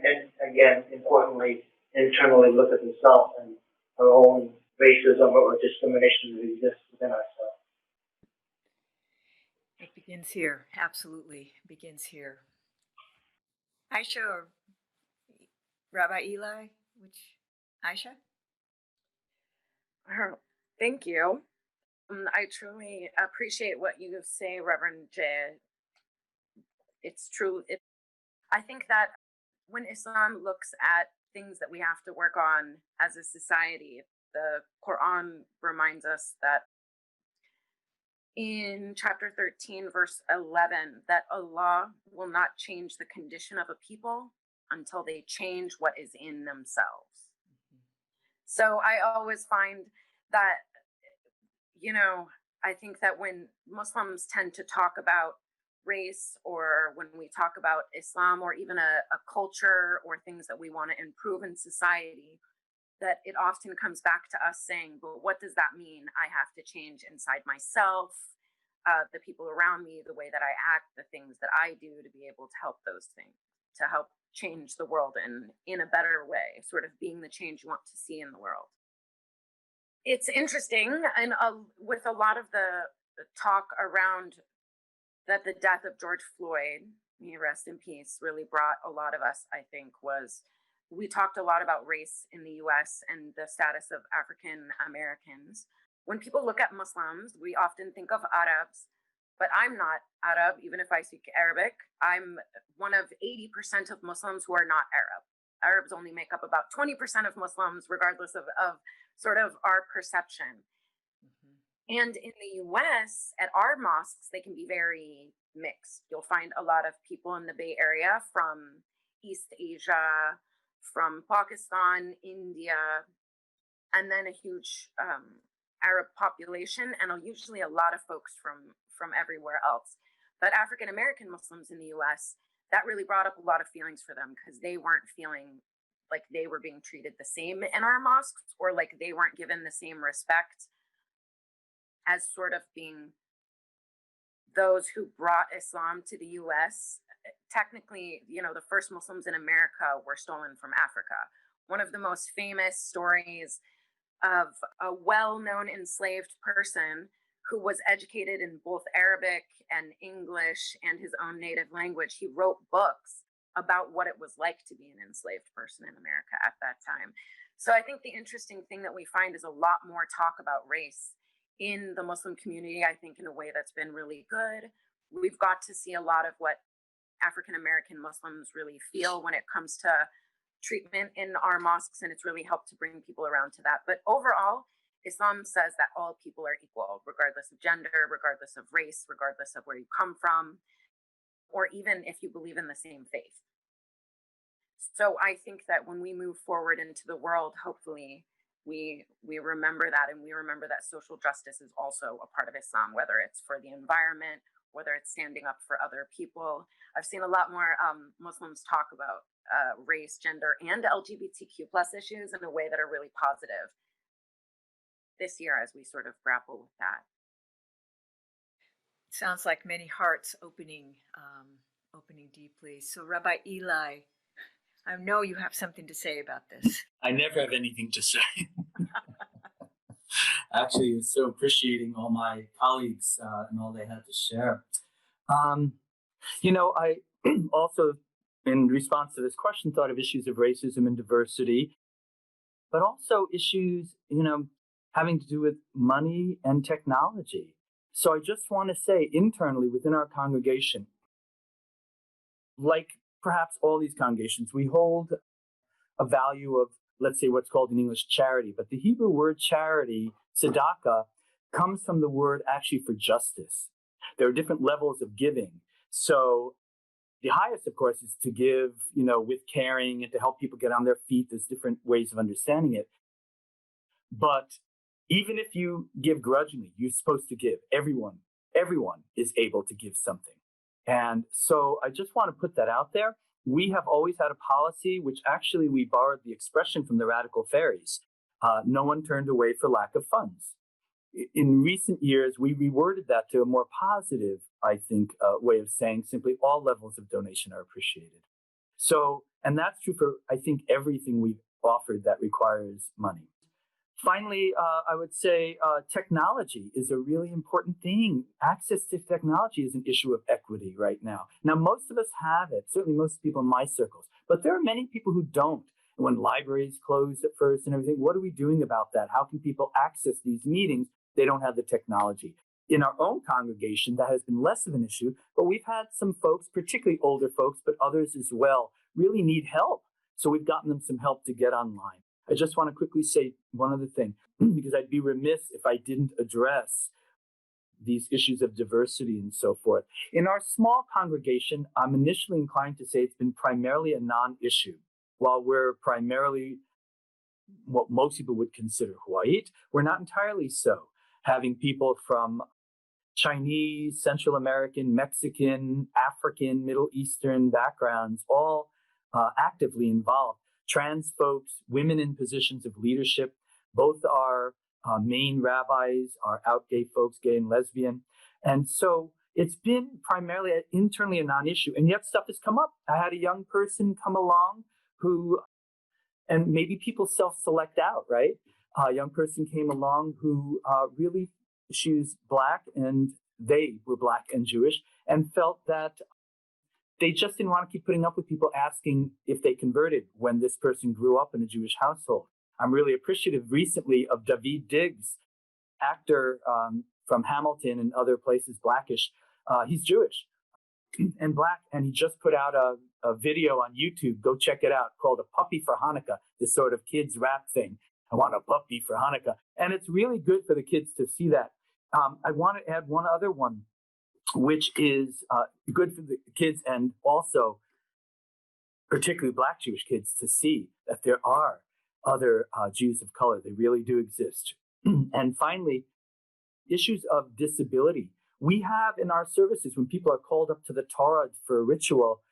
again, importantly, internally look at the self and our own racism or discrimination that exists within ourselves. It begins here. Absolutely begins here. Aisha or Rabbi Eli? Aisha? Thank you. I truly appreciate what you say, Reverend Jay. It's true. I think that when Islam looks at things that we have to work on as a society, the Quran reminds us that in chapter 13, verse 11, that Allah will not change the condition of a people until they change what is in themselves. So I always find that, I think that when Muslims tend to talk about race, or when we talk about Islam, or even a culture or things that we want to improve in society, that it often comes back to us saying, but what does that mean? I have to change inside myself. the people around me, the way that I act, the things that I do to be able to help those things, to help change the world in a better way, sort of being the change you want to see in the world. It's interesting, and with a lot of the talk around that the death of George Floyd, may he rest in peace, really brought a lot of us, I think, was we talked a lot about race in the US and the status of African Americans. When people look at Muslims, we often think of Arabs, but I'm not Arab, even if I speak Arabic. I'm one of 80% of Muslims who are not Arab. Arabs only make up about 20% of Muslims, regardless of sort of our perception. Mm-hmm. And in the US, at our mosques, they can be very mixed. You'll find a lot of people in the Bay Area from East Asia, from Pakistan, India, and then a huge Arab population, and usually a lot of folks from everywhere else. But African American Muslims in the US, that really brought up a lot of feelings for them, because they weren't feeling like they were being treated the same in our mosques, or like they weren't given the same respect as sort of being those who brought Islam to the US. Technically, the first Muslims in America were stolen from Africa. One of the most famous stories of a well-known enslaved person who was educated in both Arabic and English and his own native language. He wrote books about what it was like to be an enslaved person in America at that time. So I think the interesting thing that we find is a lot more talk about race in the Muslim community, I think, in a way that's been really good. We've got to see a lot of what African American Muslims really feel when it comes to treatment in our mosques, and it's really helped to bring people around to that. But overall, Islam says that all people are equal, regardless of gender, regardless of race, regardless of where you come from, or even if you believe in the same faith. So I think that when we move forward into the world, hopefully we remember that, and we remember that social justice is also a part of Islam, whether it's for the environment, whether it's standing up for other people. I've seen a lot more Muslims talk about race, gender, and LGBTQ plus issues in a way that are really positive this year as we sort of grapple with that. Sounds like many hearts opening deeply. So Rabbi Eli, I know you have something to say about this. I never have anything to say. Actually, I'm so appreciating all my colleagues and all they had to share. I also, in response to this question, thought of issues of racism and diversity, but also issues, having to do with money and technology. So I just want to say internally within our congregation, like perhaps all these congregations, we hold a value of, let's say, what's called in English charity. But the Hebrew word charity, tzedakah, comes from the word actually for justice. There are different levels of giving. So the highest, of course, is to give, with caring and to help people get on their feet. There's different ways of understanding it. But even if you give grudgingly, you're supposed to give. Everyone is able to give something. And so I just want to put that out there. We have always had a policy, which actually we borrowed the expression from the radical fairies. No one turned away for lack of funds. In recent years, we reworded that to a more positive, I think, way of saying simply all levels of donation are appreciated. So, and that's true for, I think, everything we've offered that requires money. Finally, I would say technology is a really important thing. Access to technology is an issue of equity right now. Now, most of us have it, certainly most people in my circles, but there are many people who don't. When libraries closed at first and everything, what are we doing about that? How can people access these meetings? They don't have the technology. In our own congregation, that has been less of an issue, but we've had some folks, particularly older folks, but others as well, really need help. So we've gotten them some help to get online. I just want to quickly say one other thing, because I'd be remiss if I didn't address these issues of diversity and so forth. In our small congregation, I'm initially inclined to say it's been primarily a non-issue. While we're primarily what most people would consider white, we're not entirely so. Having people from Chinese, Central American, Mexican, African, Middle Eastern backgrounds, all actively involved. Trans folks, women in positions of leadership, both our main rabbis are out gay folks, gay and lesbian. And so it's been primarily internally a non-issue, and yet stuff has come up. I had a young person come along who, and maybe people self-select out, right? A young person came along who really, she was Black, and they were Black and Jewish, and felt that they just didn't want to keep putting up with people asking if they converted when this person grew up in a Jewish household. I'm really appreciative recently of David Diggs, actor from Hamilton and other places, Blackish. He's Jewish and Black, and he just put out a video on YouTube. Go check it out, called A Puppy for Hanukkah, this sort of kids rap thing. I want a puppy for Hanukkah. And it's really good for the kids to see that. I want to add one other one, which is good for the kids and also particularly Black Jewish kids to see that there are other Jews of color. They really do exist. And finally, issues of disability. We have in our services, when people are called up to the Torah for a ritual,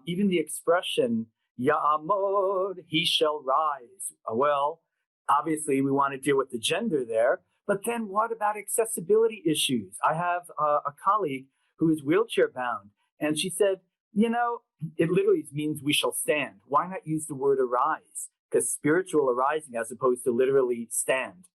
even the expression, Ya'amod, he shall rise. Well, obviously we want to deal with the gender there, but then what about accessibility issues? I have a colleague who is wheelchair bound, and she said, it literally means we shall stand. Why not use the word arise? Because spiritual arising as opposed to literally stand.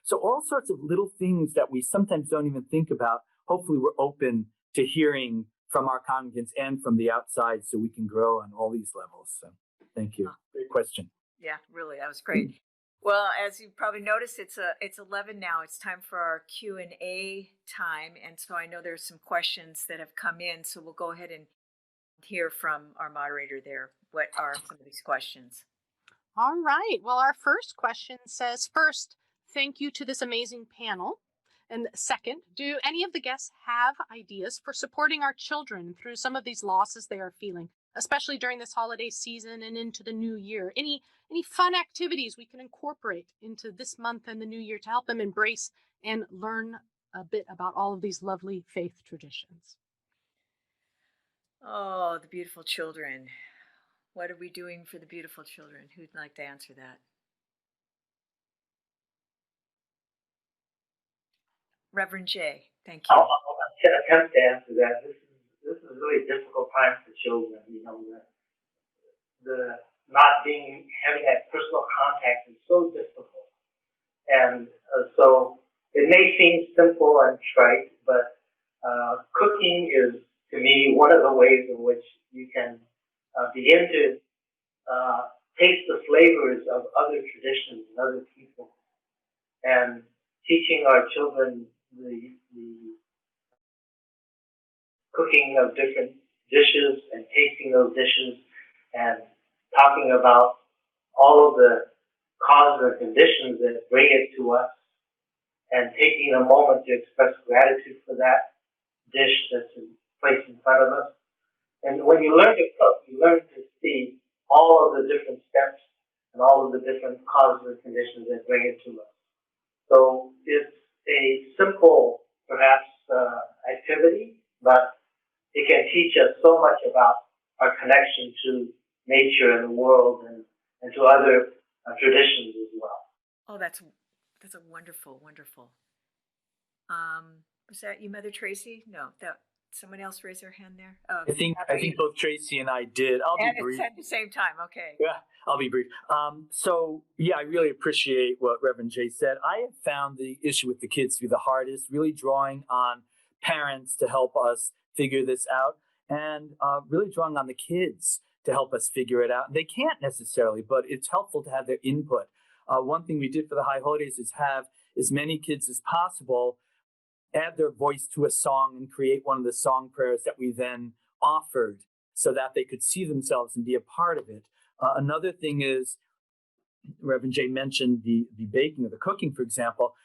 So all sorts of little things that we sometimes don't even think about. Hopefully we're open to hearing from our congregants and from the outside so we can grow on all these levels. So thank you. Great question. Yeah, really, that was great. Well, as you probably noticed, it's 11 now. It's time for our Q&A time. And so I know there's some questions that have come in. So we'll go ahead and hear from our moderator there. What are some of these questions? All right. Well, our first question says, first, thank you to this amazing panel. And second, do any of the guests have ideas for supporting our children through some of these losses they are feeling, especially during this holiday season and into the new year? Any fun activities we can incorporate into this month and the new year to help them embrace and learn a bit about all of these lovely faith traditions? Oh, the beautiful children. What are we doing for the beautiful children? Who'd like to answer that? Reverend Jay, thank you. I'll attempt to answer that. This is a really difficult time for children. The not having that personal contact is so difficult, and so it may seem simple and trite, but cooking is, to me, one of the ways in which you can begin to taste the flavors of other traditions and other people, and teaching our children the cooking of different dishes and tasting those dishes and talking about all of the causes and conditions that bring it to us, and taking a moment to express gratitude for that dish that's placed in front of us. And when you learn to cook, you learn to see all of the different steps and all of the different causes and conditions that bring it to us. So it's a simple, perhaps, activity, but it can teach us so much about our connection to nature and the world and to other traditions as well. Oh, that's a wonderful. Was that you, Mother Tracy? No, that someone else raised their hand there. I think both Tracy and I did. I'll be brief. At the same time, okay. Yeah, I'll be brief. I really appreciate what Reverend Jay said. I have found the issue with the kids to be the hardest, really drawing on parents to help us figure this out, and really drawing on the kids to help us figure it out. They can't necessarily, but it's helpful to have their input. One thing we did for the high holidays is have as many kids as possible add their voice to a song and create one of the song prayers that we then offered so that they could see themselves and be a part of it. Another thing is, Reverend Jay mentioned the baking or the cooking, for example.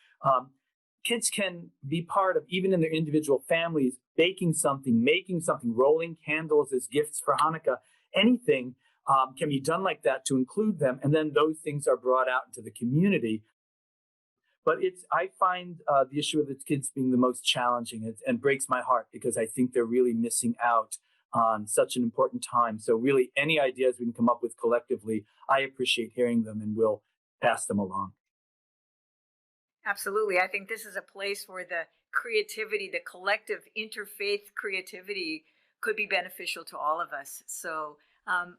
Kids can be part of, even in their individual families, baking something, making something, rolling candles as gifts for Hanukkah. Anything can be done like that to include them, and then those things are brought out into the community. But I find the issue of the kids being the most challenging, and breaks my heart because I think they're really missing out on such an important time. So really, any ideas we can come up with collectively, I appreciate hearing them, and we'll pass them along. Absolutely. I think this is a place where the creativity, the collective interfaith creativity could be beneficial to all of us. So,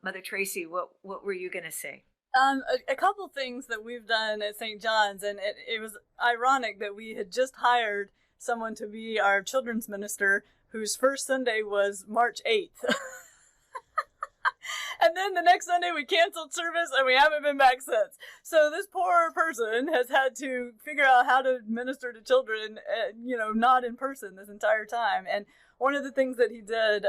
Mother Tracy, what were you going to say? A couple things that we've done at St. John's, and it was ironic that we had just hired someone to be our children's minister whose first Sunday was March 8th. And then the next Sunday we canceled service and we haven't been back since. So this poor person has had to figure out how to minister to children, not in person this entire time. And one of the things that he did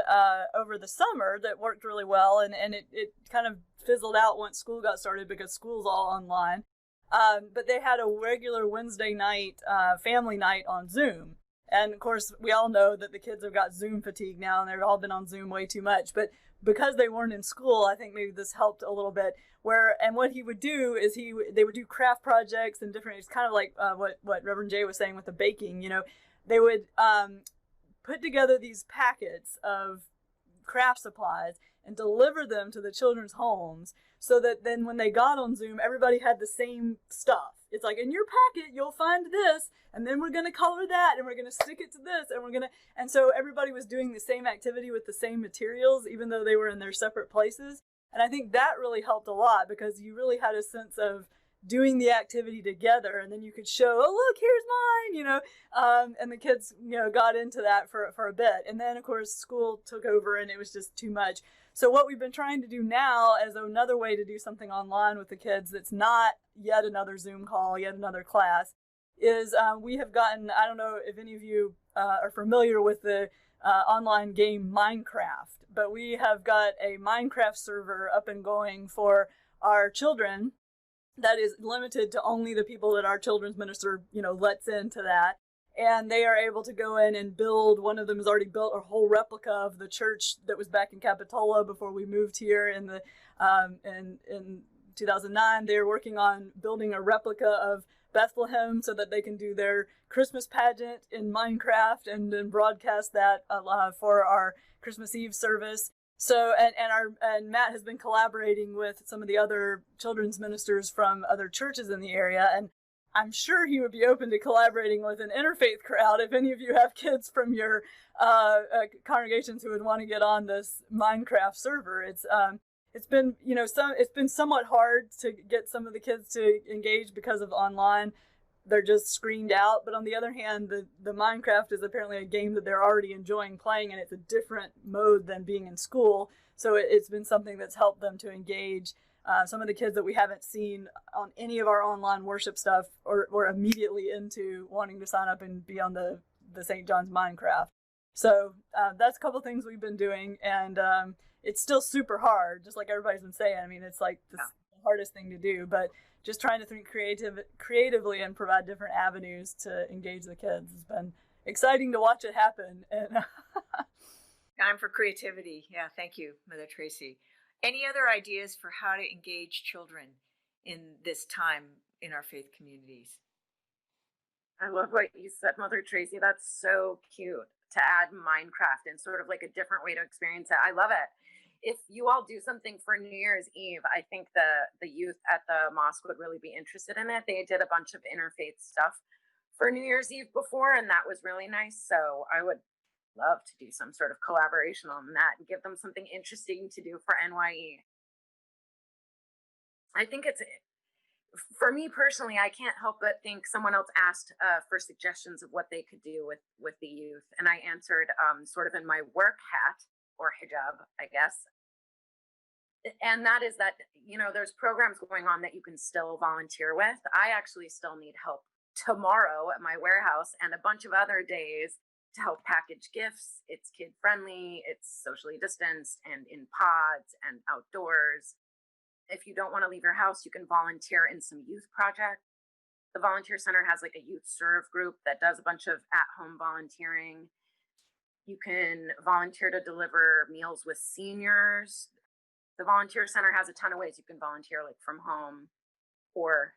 over the summer that worked really well, and it kind of fizzled out once school got started because school's all online. But they had a regular Wednesday night family night on Zoom. And of course, we all know that the kids have got Zoom fatigue now and they've all been on Zoom way too much. But because they weren't in school, I think maybe this helped a little bit. And what he would do is they would do craft projects and different. It's kind of like what Reverend Jay was saying with the baking. They would put together these packets of craft supplies and deliver them to the children's homes, so that then when they got on Zoom, everybody had the same stuff. It's like, in your packet, you'll find this, and then we're going to color that, and we're going to stick it to this, and so everybody was doing the same activity with the same materials, even though they were in their separate places. And I think that really helped a lot, because you really had a sense of doing the activity together, and then you could show, oh, look, here's mine, and the kids, got into that for a bit. And then, of course, school took over, and it was just too much. So what we've been trying to do now as another way to do something online with the kids that's not yet another Zoom call, yet another class, is we have gotten, I don't know if any of you are familiar with the online game Minecraft, but we have got a Minecraft server up and going for our children that is limited to only the people that our children's minister, lets into that. And they are able to go in and build. One of them has already built a whole replica of the church that was back in Capitola before we moved here in 2009. They're working on building a replica of Bethlehem so that they can do their Christmas pageant in Minecraft and then broadcast that for our Christmas Eve service. So, and Matt has been collaborating with some of the other children's ministers from other churches in the area, and I'm sure he would be open to collaborating with an interfaith crowd if any of you have kids from your congregations who would want to get on this Minecraft server. It's been it's been somewhat hard to get some of the kids to engage because of online. They're just screened out. But on the other hand, the Minecraft is apparently a game that they're already enjoying playing, and it's a different mode than being in school. So it's been something that's helped them to engage. Some of the kids that we haven't seen on any of our online worship stuff were immediately into wanting to sign up and be on the St. John's Minecraft. So that's a couple things we've been doing, and it's still super hard, just like everybody's been saying. I mean, it's like the hardest thing to do, but just trying to think creatively and provide different avenues to engage the kids has been exciting to watch it happen. And time for creativity. Yeah, thank you, Mother Tracy. Any other ideas for how to engage children in this time in our faith communities? I love what you said, Mother Tracy. That's so cute to add Minecraft and sort of like a different way to experience it. I love it. If you all do something for New Year's Eve, I think the youth at the mosque would really be interested in it. They did a bunch of interfaith stuff for New Year's Eve before, and that was really nice. So I would love to do some sort of collaboration on that and give them something interesting to do for NYE. I think it's, for me personally, I can't help but think someone else asked for suggestions of what they could do with the youth. And I answered sort of in my work hat, or hijab, I guess. And that is that, there's programs going on that you can still volunteer with. I actually still need help tomorrow at my warehouse and a bunch of other days to help package gifts. It's kid friendly, it's socially distanced and in pods and outdoors. If you don't want to leave your house, you can volunteer in some youth projects. The Volunteer Center has like a youth serve group that does a bunch of at-home volunteering. You can volunteer to deliver meals with seniors. The Volunteer Center has a ton of ways you can volunteer, like from home or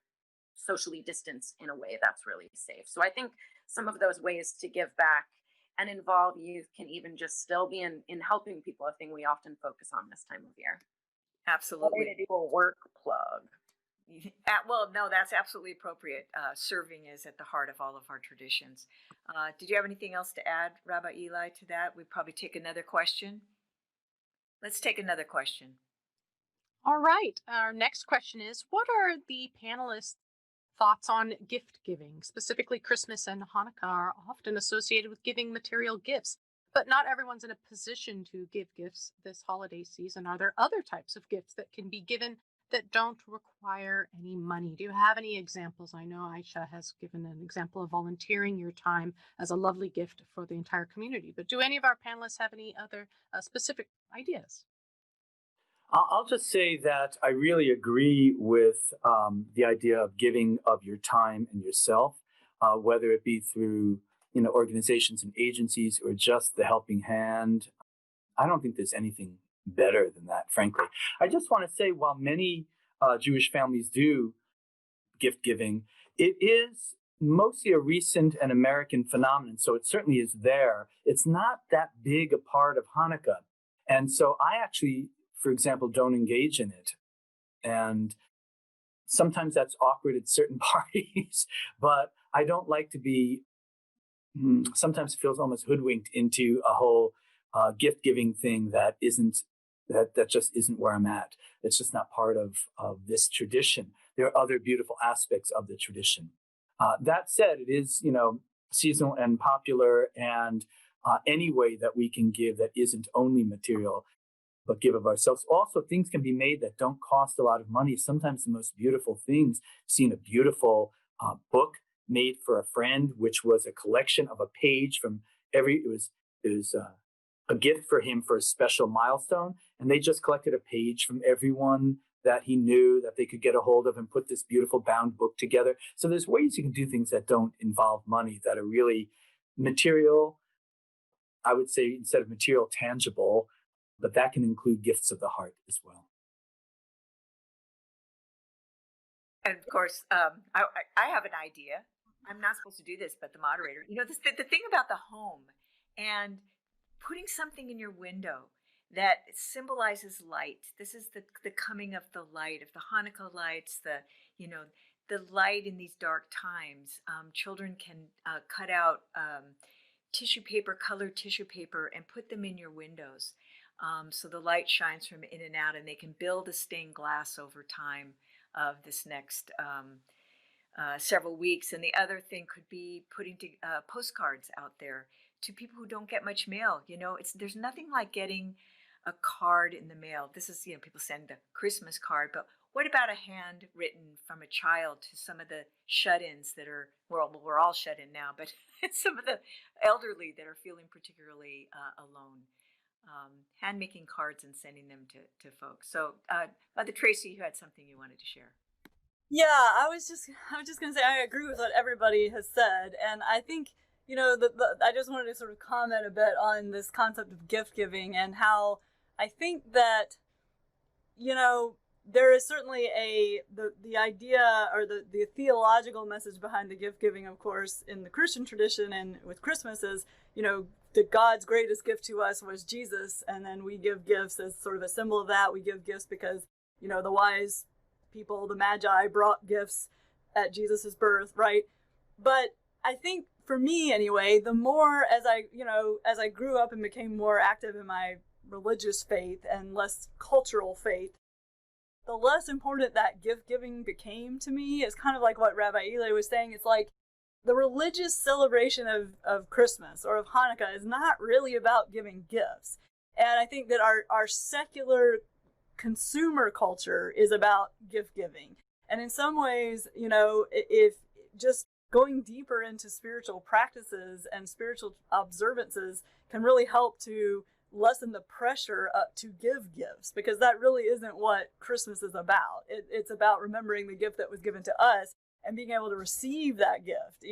socially distanced in a way that's really safe. So I think some of those ways to give back and involve youth can even just still be in helping people, a thing we often focus on this time of year. Absolutely. To do a work plug. Well, no, that's absolutely appropriate. Serving is at the heart of all of our traditions. Did you have anything else to add, Rabbi Eli, to that? We'd probably take another question. Let's take another question. All right. Our next question is, what are the panelists' thoughts on gift giving? Specifically, Christmas and Hanukkah are often associated with giving material gifts, but not everyone's in a position to give gifts this holiday season. Are there other types of gifts that can be given that don't require any money? Do you have any examples? I know Aisha has given an example of volunteering your time as a lovely gift for the entire community, but do any of our panelists have any other specific ideas? I'll just say that I really agree with the idea of giving of your time and yourself, whether it be through organizations and agencies or just the helping hand. I don't think there's anything better than that, frankly. I just want to say, while many Jewish families do gift giving, it is mostly a recent and American phenomenon, so it certainly is there. It's not that big a part of Hanukkah. And so I actually, for example, don't engage in it. And sometimes that's awkward at certain parties, but I don't like to be, sometimes it feels almost hoodwinked into a whole gift giving thing that just isn't where I'm at. It's just not part of this tradition. There are other beautiful aspects of the tradition. That said, it is, seasonal and popular, and any way that we can give that isn't only material, but give of ourselves. Also, things can be made that don't cost a lot of money. Sometimes the most beautiful things, I've seen a beautiful book made for a friend, which was a collection of a page from it was a gift for him for a special milestone. And they just collected a page from everyone that he knew that they could get a hold of and put this beautiful bound book together. So there's ways you can do things that don't involve money, that are really material. I would say, instead of material, tangible, but that can include gifts of the heart as well. And of course, I have an idea. I'm not supposed to do this, but the moderator, the thing about the home and putting something in your window that symbolizes light. This is the coming of the light, of the Hanukkah lights, the light in these dark times. Children can cut out tissue paper, colored tissue paper, and put them in your windows. So the light shines from in and out, and they can build a stained glass over time of this next several weeks. And the other thing could be putting postcards out there to people who don't get much mail. There's nothing like getting a card in the mail. This is, people send the Christmas card, but what about a hand written from a child to some of the shut-ins that are, we're all shut in now, but some of the elderly that are feeling particularly alone. Hand making cards and sending them to folks. So, Mother Tracy, you had something you wanted to share. Yeah, I was just going to say I agree with what everybody has said, and I think I just wanted to sort of comment a bit on this concept of gift giving and how I think that there is certainly the idea or the theological message behind the gift giving, of course, in the Christian tradition and with Christmas is that God's greatest gift to us was Jesus, and then we give gifts as sort of a symbol of that. We give gifts because the wise people, the Magi, brought gifts at Jesus's birth, right? But I think for me anyway, the more as I grew up and became more active in my religious faith and less cultural faith, the less important that gift giving became to me. Is kind of like what Rabbi Eli was saying. It's like the religious celebration of Christmas or of Hanukkah is not really about giving gifts. And I think that our secular consumer culture is about gift giving. And in some ways, if just going deeper into spiritual practices and spiritual observances can really help to lessen the pressure to give gifts, because that really isn't what Christmas is about. It's about remembering the gift that was given to us and being able to receive that gift.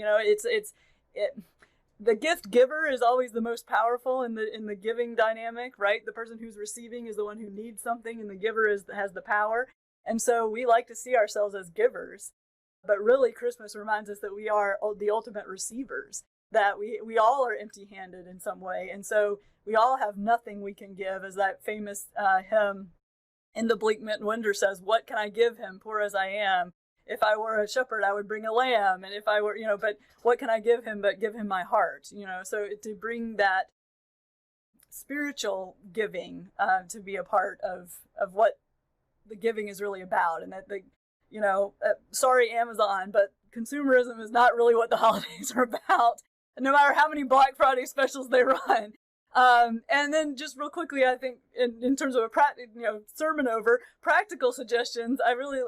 The gift giver is always the most powerful in the giving dynamic, right? The person who's receiving is the one who needs something, and the giver has the power. And so we like to see ourselves as givers, but really Christmas reminds us that we are the ultimate receivers, that we all are empty-handed in some way. And so we all have nothing we can give, as that famous hymn In the bleak midwinter says, what can I give him, poor as I am? If I were a shepherd, I would bring a lamb. And if I were, but what can I give him but give him my heart? So to bring that spiritual giving to be a part of what the giving is really about. And that sorry, Amazon, but consumerism is not really what the holidays are about, no matter how many Black Friday specials they run. And then just real quickly, I think in terms of a sermon over practical suggestions, I really,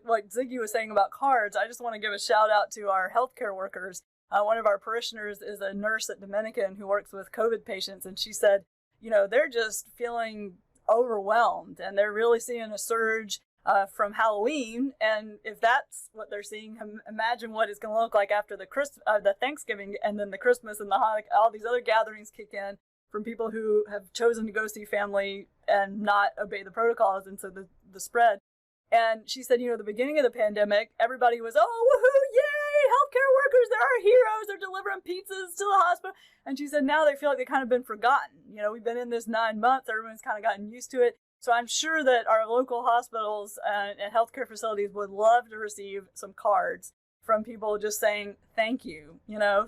what Ziggy was saying about cards, I just want to give a shout out to our healthcare workers. One of our parishioners is a nurse at Dominican who works with COVID patients. And she said, they're just feeling overwhelmed and they're really seeing a surge from Halloween. And if that's what they're seeing, imagine what it's going to look like after the Thanksgiving and then the Christmas and the Hanukkah, all these other gatherings kick in from people who have chosen to go see family and not obey the protocols. And so the spread. And she said, the beginning of the pandemic, everybody was, oh, woohoo, yay, healthcare workers, they're our heroes, they're delivering pizzas to the hospital. And she said, now they feel like they've kind of been forgotten. We've been in this 9 months, everyone's kind of gotten used to it. So I'm sure that our local hospitals and healthcare facilities would love to receive some cards from people just saying, thank you,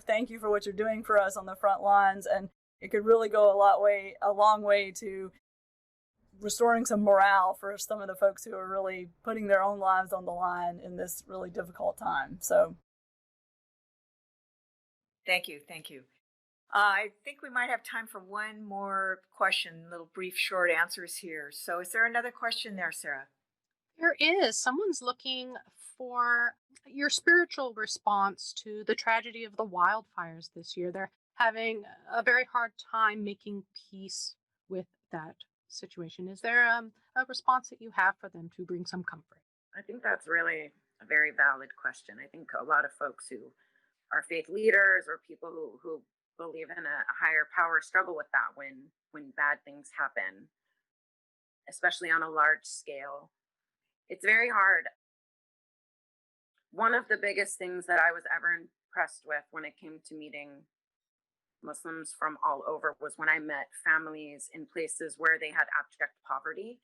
thank you for what you're doing for us on the front lines. And it could really go a long way to restoring some morale for some of the folks who are really putting their own lives on the line in this really difficult time. So thank you. I think we might have time for one more question, little brief short answers here. So is there another question there, Sarah? There is. Someone's looking for your spiritual response to the tragedy of the wildfires this year. They're having a very hard time making peace with that situation. Is there a response that you have for them to bring some comfort? I think that's really a very valid question. I think a lot of folks who are faith leaders or people who believe in a higher power struggle with that when bad things happen, especially on a large scale. It's very hard. One of the biggest things that I was ever impressed with when it came to meeting Muslims from all over was when I met families in places where they had abject poverty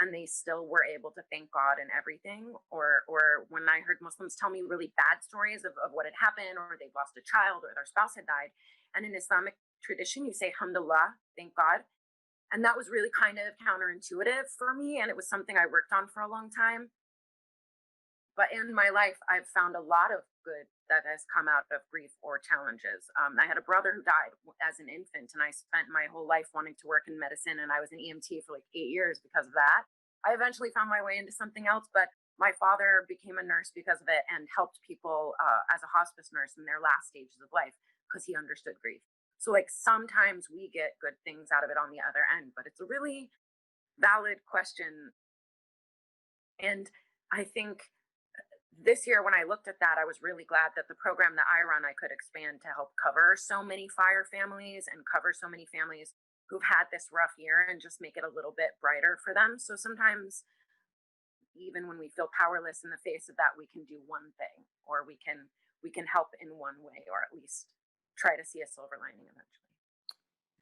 and they still were able to thank God in everything. Or when I heard Muslims tell me really bad stories of what had happened, or they've lost a child or their spouse had died. And in Islamic tradition, you say, alhamdulillah, thank God. And that was really kind of counterintuitive for me. And it was something I worked on for a long time. But in my life, I've found a lot of good that has come out of grief or challenges. I had a brother who died as an infant, and I spent my whole life wanting to work in medicine, and I was an EMT for like 8 years because of that. I eventually found my way into something else, but my father became a nurse because of it and helped people as a hospice nurse in their last stages of life because he understood grief. So like sometimes we get good things out of it on the other end, but it's a really valid question. And I think this year, when I looked at that, I was really glad that the program that I run, I could expand to help cover so many fire families and cover so many families who've had this rough year and just make it a little bit brighter for them. So sometimes, even when we feel powerless in the face of that, we can do one thing, or we can help in one way, or at least try to see a silver lining eventually.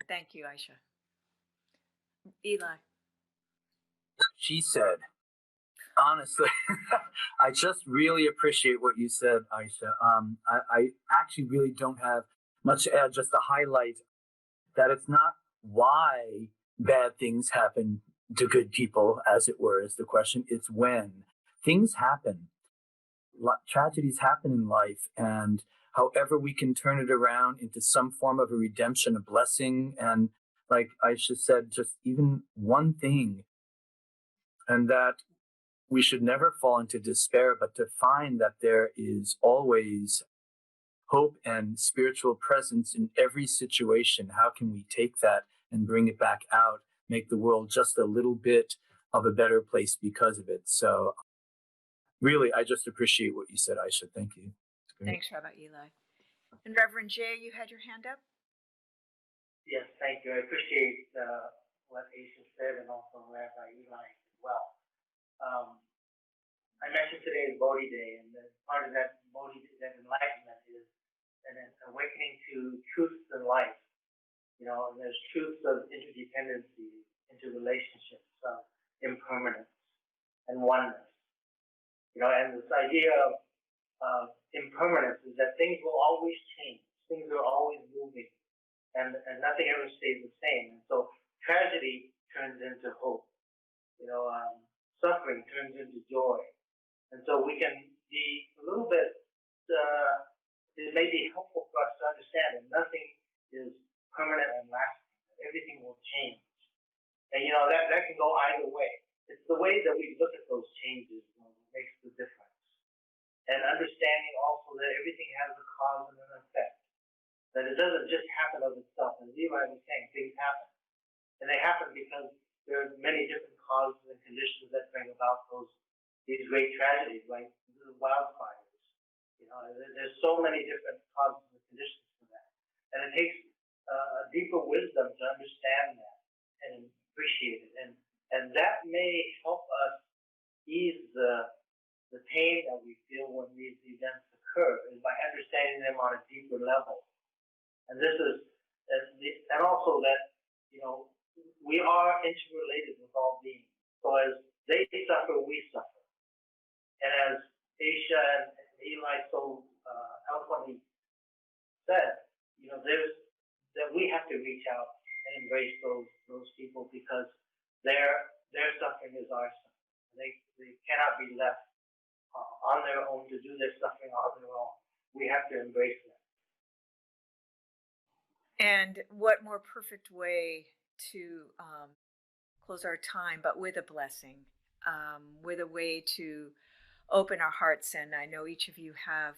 Thank you, Aisha. Eli. She said, honestly, I just really appreciate what you said, Aisha. I actually really don't have much to add, just to highlight that it's not why bad things happen to good people, as it were, is the question. It's when things happen. Tragedies happen in life, and however we can turn it around into some form of a redemption, a blessing, and like Aisha said, just even one thing, and that we should never fall into despair, but to find that there is always hope and spiritual presence in every situation. How can we take that and bring it back out, make the world just a little bit of a better place because of it? So really, I just appreciate what you said, Aisha. Thank you. Thanks, Rabbi Eli. And Reverend Jay, you had your hand up? Yes, thank you. I appreciate what Aisha said, and also Rabbi Eli as well. I mentioned today is Bodhi Day, and part of that Bodhi, that enlightenment, is an awakening to truths in life. And there's truths of interdependency, interrelationships, impermanence and oneness. And this idea of impermanence is that things will always change. Things are always moving, and nothing ever stays the same. And so tragedy turns into hope. Suffering turns into joy. And so we can be a little bit, it may be helpful for us to understand that nothing is permanent and lasting. Everything will change. And that can go either way. It's the way that we look at those changes that makes the difference. And understanding also that everything has a cause and an effect. That it doesn't just happen of itself. As Levi was saying, things happen. And they happen because there are many different causes and conditions that bring about these great tragedies, like the wildfires. There's so many different causes and conditions for that. And it takes a deeper wisdom to understand that and appreciate it. And that may help us ease the pain that we feel when these events occur, is by understanding them on a deeper level. And this is, and also that, we are interrelated with all beings. So as they suffer, we suffer. And as Aisha and Eli so eloquently said, that we have to reach out and embrace those people, because their suffering is our suffering. They cannot be left on their own to do their suffering on their own. We have to embrace them. And what more perfect way to close our time, but with a blessing, with a way to open our hearts. And I know each of you have,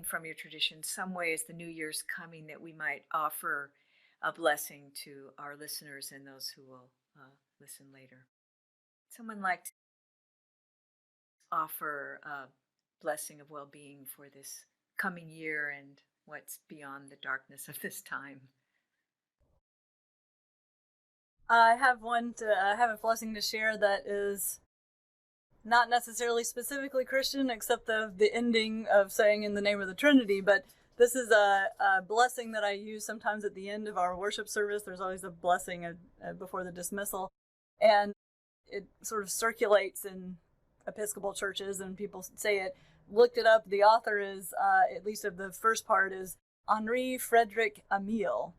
from your tradition, some way as the New Year's coming that we might offer a blessing to our listeners and those who will listen later. Someone like to offer a blessing of well-being for this coming year and what's beyond the darkness of this time. I have a blessing to share that is not necessarily specifically Christian, except the ending of saying in the name of the Trinity, but this is a blessing that I use sometimes at the end of our worship service. There's always a blessing before the dismissal, and it sort of circulates in Episcopal churches, and people say it. Looked it up. The author is, at least of the first part, is Henri Frederick Amiel.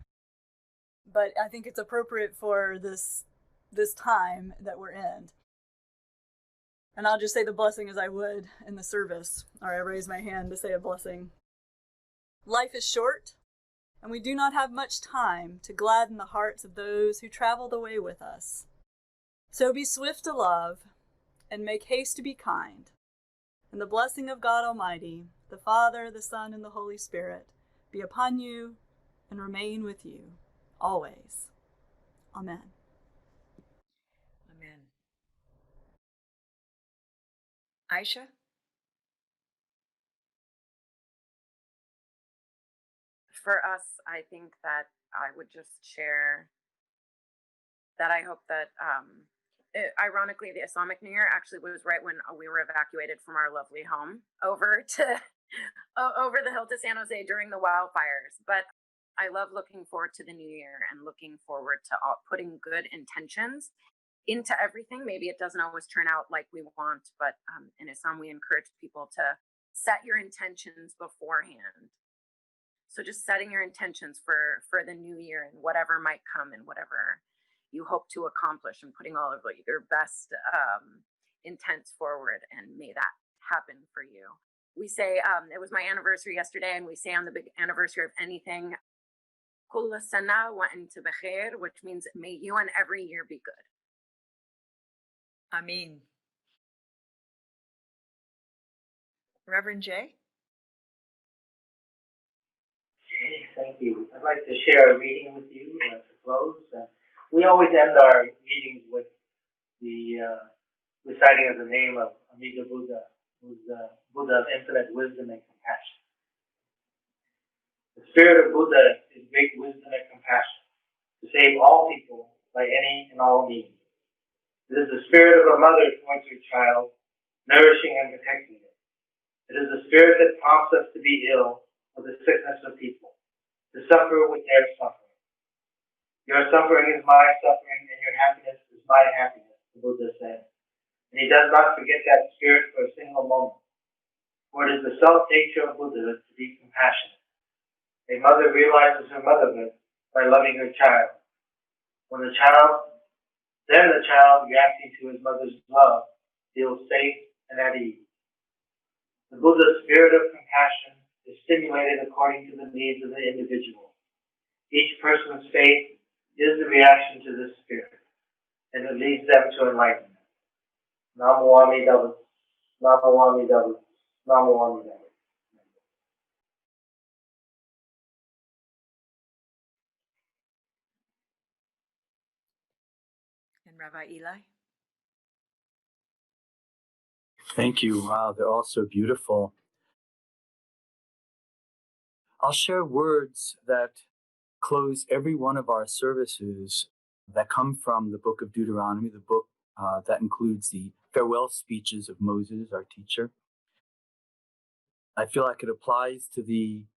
But I think it's appropriate for this time that we're in. And I'll just say the blessing as I would in the service, or I raise my hand to say a blessing. Life is short, and we do not have much time to gladden the hearts of those who travel the way with us. So be swift to love, and make haste to be kind. And the blessing of God Almighty, the Father, the Son, and the Holy Spirit, be upon you and remain with you always. Amen. Amen. Aisha? For us, I think that I would just share that I hope that, ironically, the Islamic New Year actually was right when we were evacuated from our lovely home over the hill to San Jose during the wildfires. But I love looking forward to the new year and looking forward to putting good intentions into everything. Maybe it doesn't always turn out like we want, but in Islam, we encourage people to set your intentions beforehand. So just setting your intentions for the new year and whatever might come and whatever you hope to accomplish, and putting all of your best intents forward, and may that happen for you. We say, it was my anniversary yesterday, and we say on the big anniversary of anything, Kulla sana wa anta bikhair, which means may you and every year be good. Amen. Reverend Jay? Thank you. I'd like to share a reading with you to close. We always end our meetings with the reciting of the name of Amida Buddha, who's the Buddha of infinite wisdom and compassion. The spirit of Buddha is great wisdom and compassion to save all people by any and all means. It is the spirit of a mother towards her child, nourishing and protecting it. It is the spirit that prompts us to be ill with the sickness of people, to suffer with their suffering. Your suffering is my suffering, and your happiness is my happiness, Buddha said. And he does not forget that spirit for a single moment. For it is the self-nature of Buddhahood to be compassionate. A mother realizes her motherhood by loving her child. Then the child, reacting to his mother's love, feels safe and at ease. The Buddha's spirit of compassion is stimulated according to the needs of the individual. Each person's faith is the reaction to this spirit, and it leads them to enlightenment. Namo Amida, Namo Amida, Namo Amida. And Rabbi Eli? Thank you. Wow, they're all so beautiful. I'll share words that close every one of our services that come from the book of Deuteronomy, the book that includes the farewell speeches of Moses, our teacher. I feel like it applies to the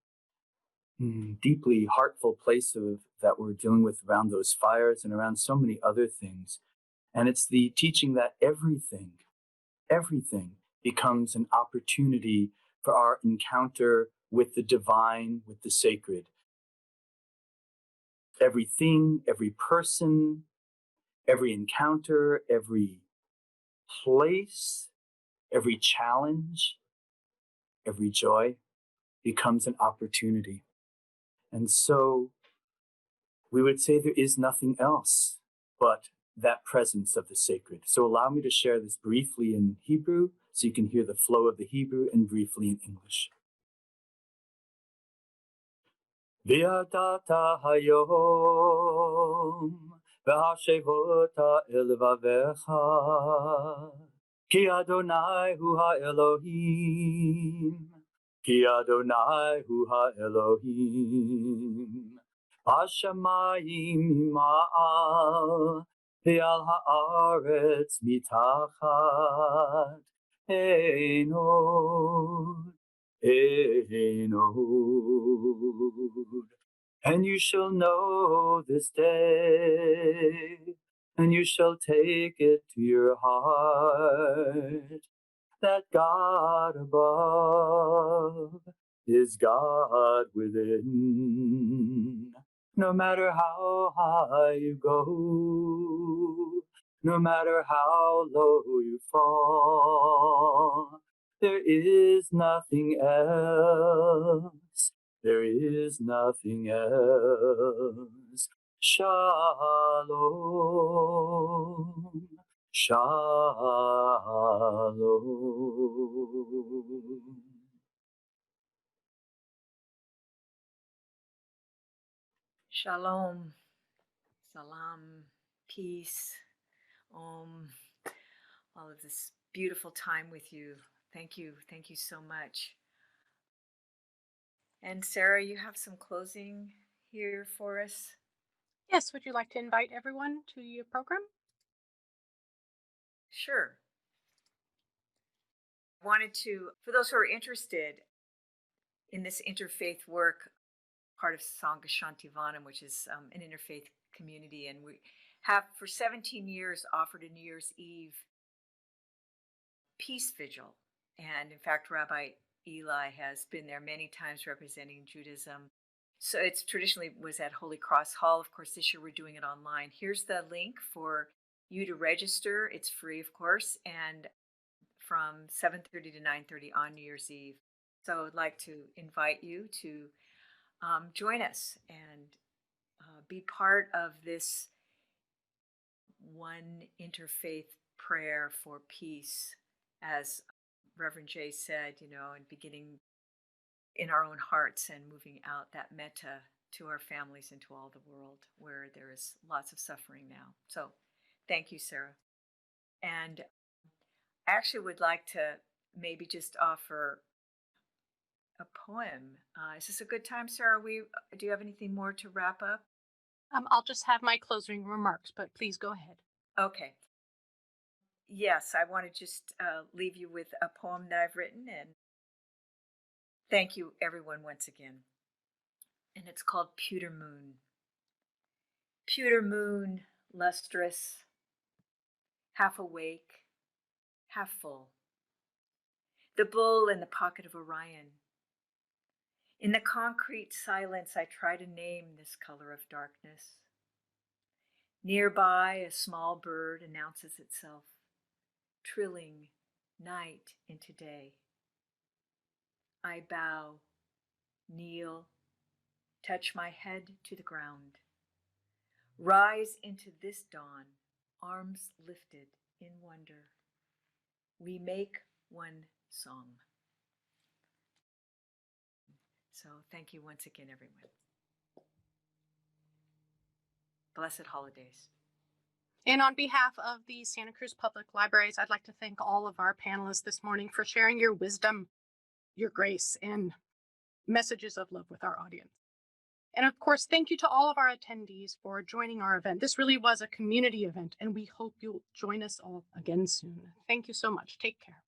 deeply heartful place that we're dealing with around those fires and around so many other things. And it's the teaching that everything becomes an opportunity for our encounter with the divine, with the sacred. Everything, every person, every encounter, every place, every challenge, every joy becomes an opportunity. And so we would say there is nothing else but that presence of the sacred. So allow me to share this briefly in Hebrew so you can hear the flow of the Hebrew, and briefly in English. V'yadata hayom v'hashevota el vavecha ki Adonai hu ha'Elohim ki Adonai hu ha'Elohim Hashamayim ma'al ve'al ha'aretz mitachat Einod. And you shall know this day, and you shall take it to your heart, that God above is God within. No matter how high you go, no matter how low you fall, there is nothing else. There is nothing else. Shalom. Shalom. Shalom, salam, peace, all of this beautiful time with you. Thank you so much. And Sarah, you have some closing here for us? Yes, would you like to invite everyone to your program? Sure. I wanted to, for those who are interested in this interfaith work, part of Sangha Shantivanam, which is an interfaith community, and we have for 17 years offered a New Year's Eve peace vigil. And in fact, Rabbi Eli has been there many times representing Judaism. So it's traditionally was at Holy Cross Hall. Of course, this year we're doing it online. Here's the link for you to register. It's free, of course, and from 7:30 to 9:30 on New Year's Eve. So I'd like to invite you to join us and be part of this one interfaith prayer for peace, as Reverend Jay said, and beginning in our own hearts and moving out that metta to our families and to all the world where there is lots of suffering now. So thank you, Sarah. And I actually would like to maybe just offer a poem. Is this a good time, Sarah? Do you have anything more to wrap up? I'll just have my closing remarks, but please go ahead. Okay. Yes, I want to just leave you with a poem that I've written, and thank you, everyone, once again. And it's called Pewter Moon. Pewter moon, lustrous, half awake, half full. The bull in the pocket of Orion. In the concrete silence, I try to name this color of darkness. Nearby, a small bird announces itself, trilling night into day. I bow, kneel, touch my head to the ground. Rise into this dawn, arms lifted in wonder. We make one song. So thank you once again, everyone. Blessed holidays. And on behalf of the Santa Cruz Public Libraries, I'd like to thank all of our panelists this morning for sharing your wisdom, your grace, and messages of love with our audience. And of course, thank you to all of our attendees for joining our event. This really was a community event, and we hope you'll join us all again soon. Thank you so much. Take care.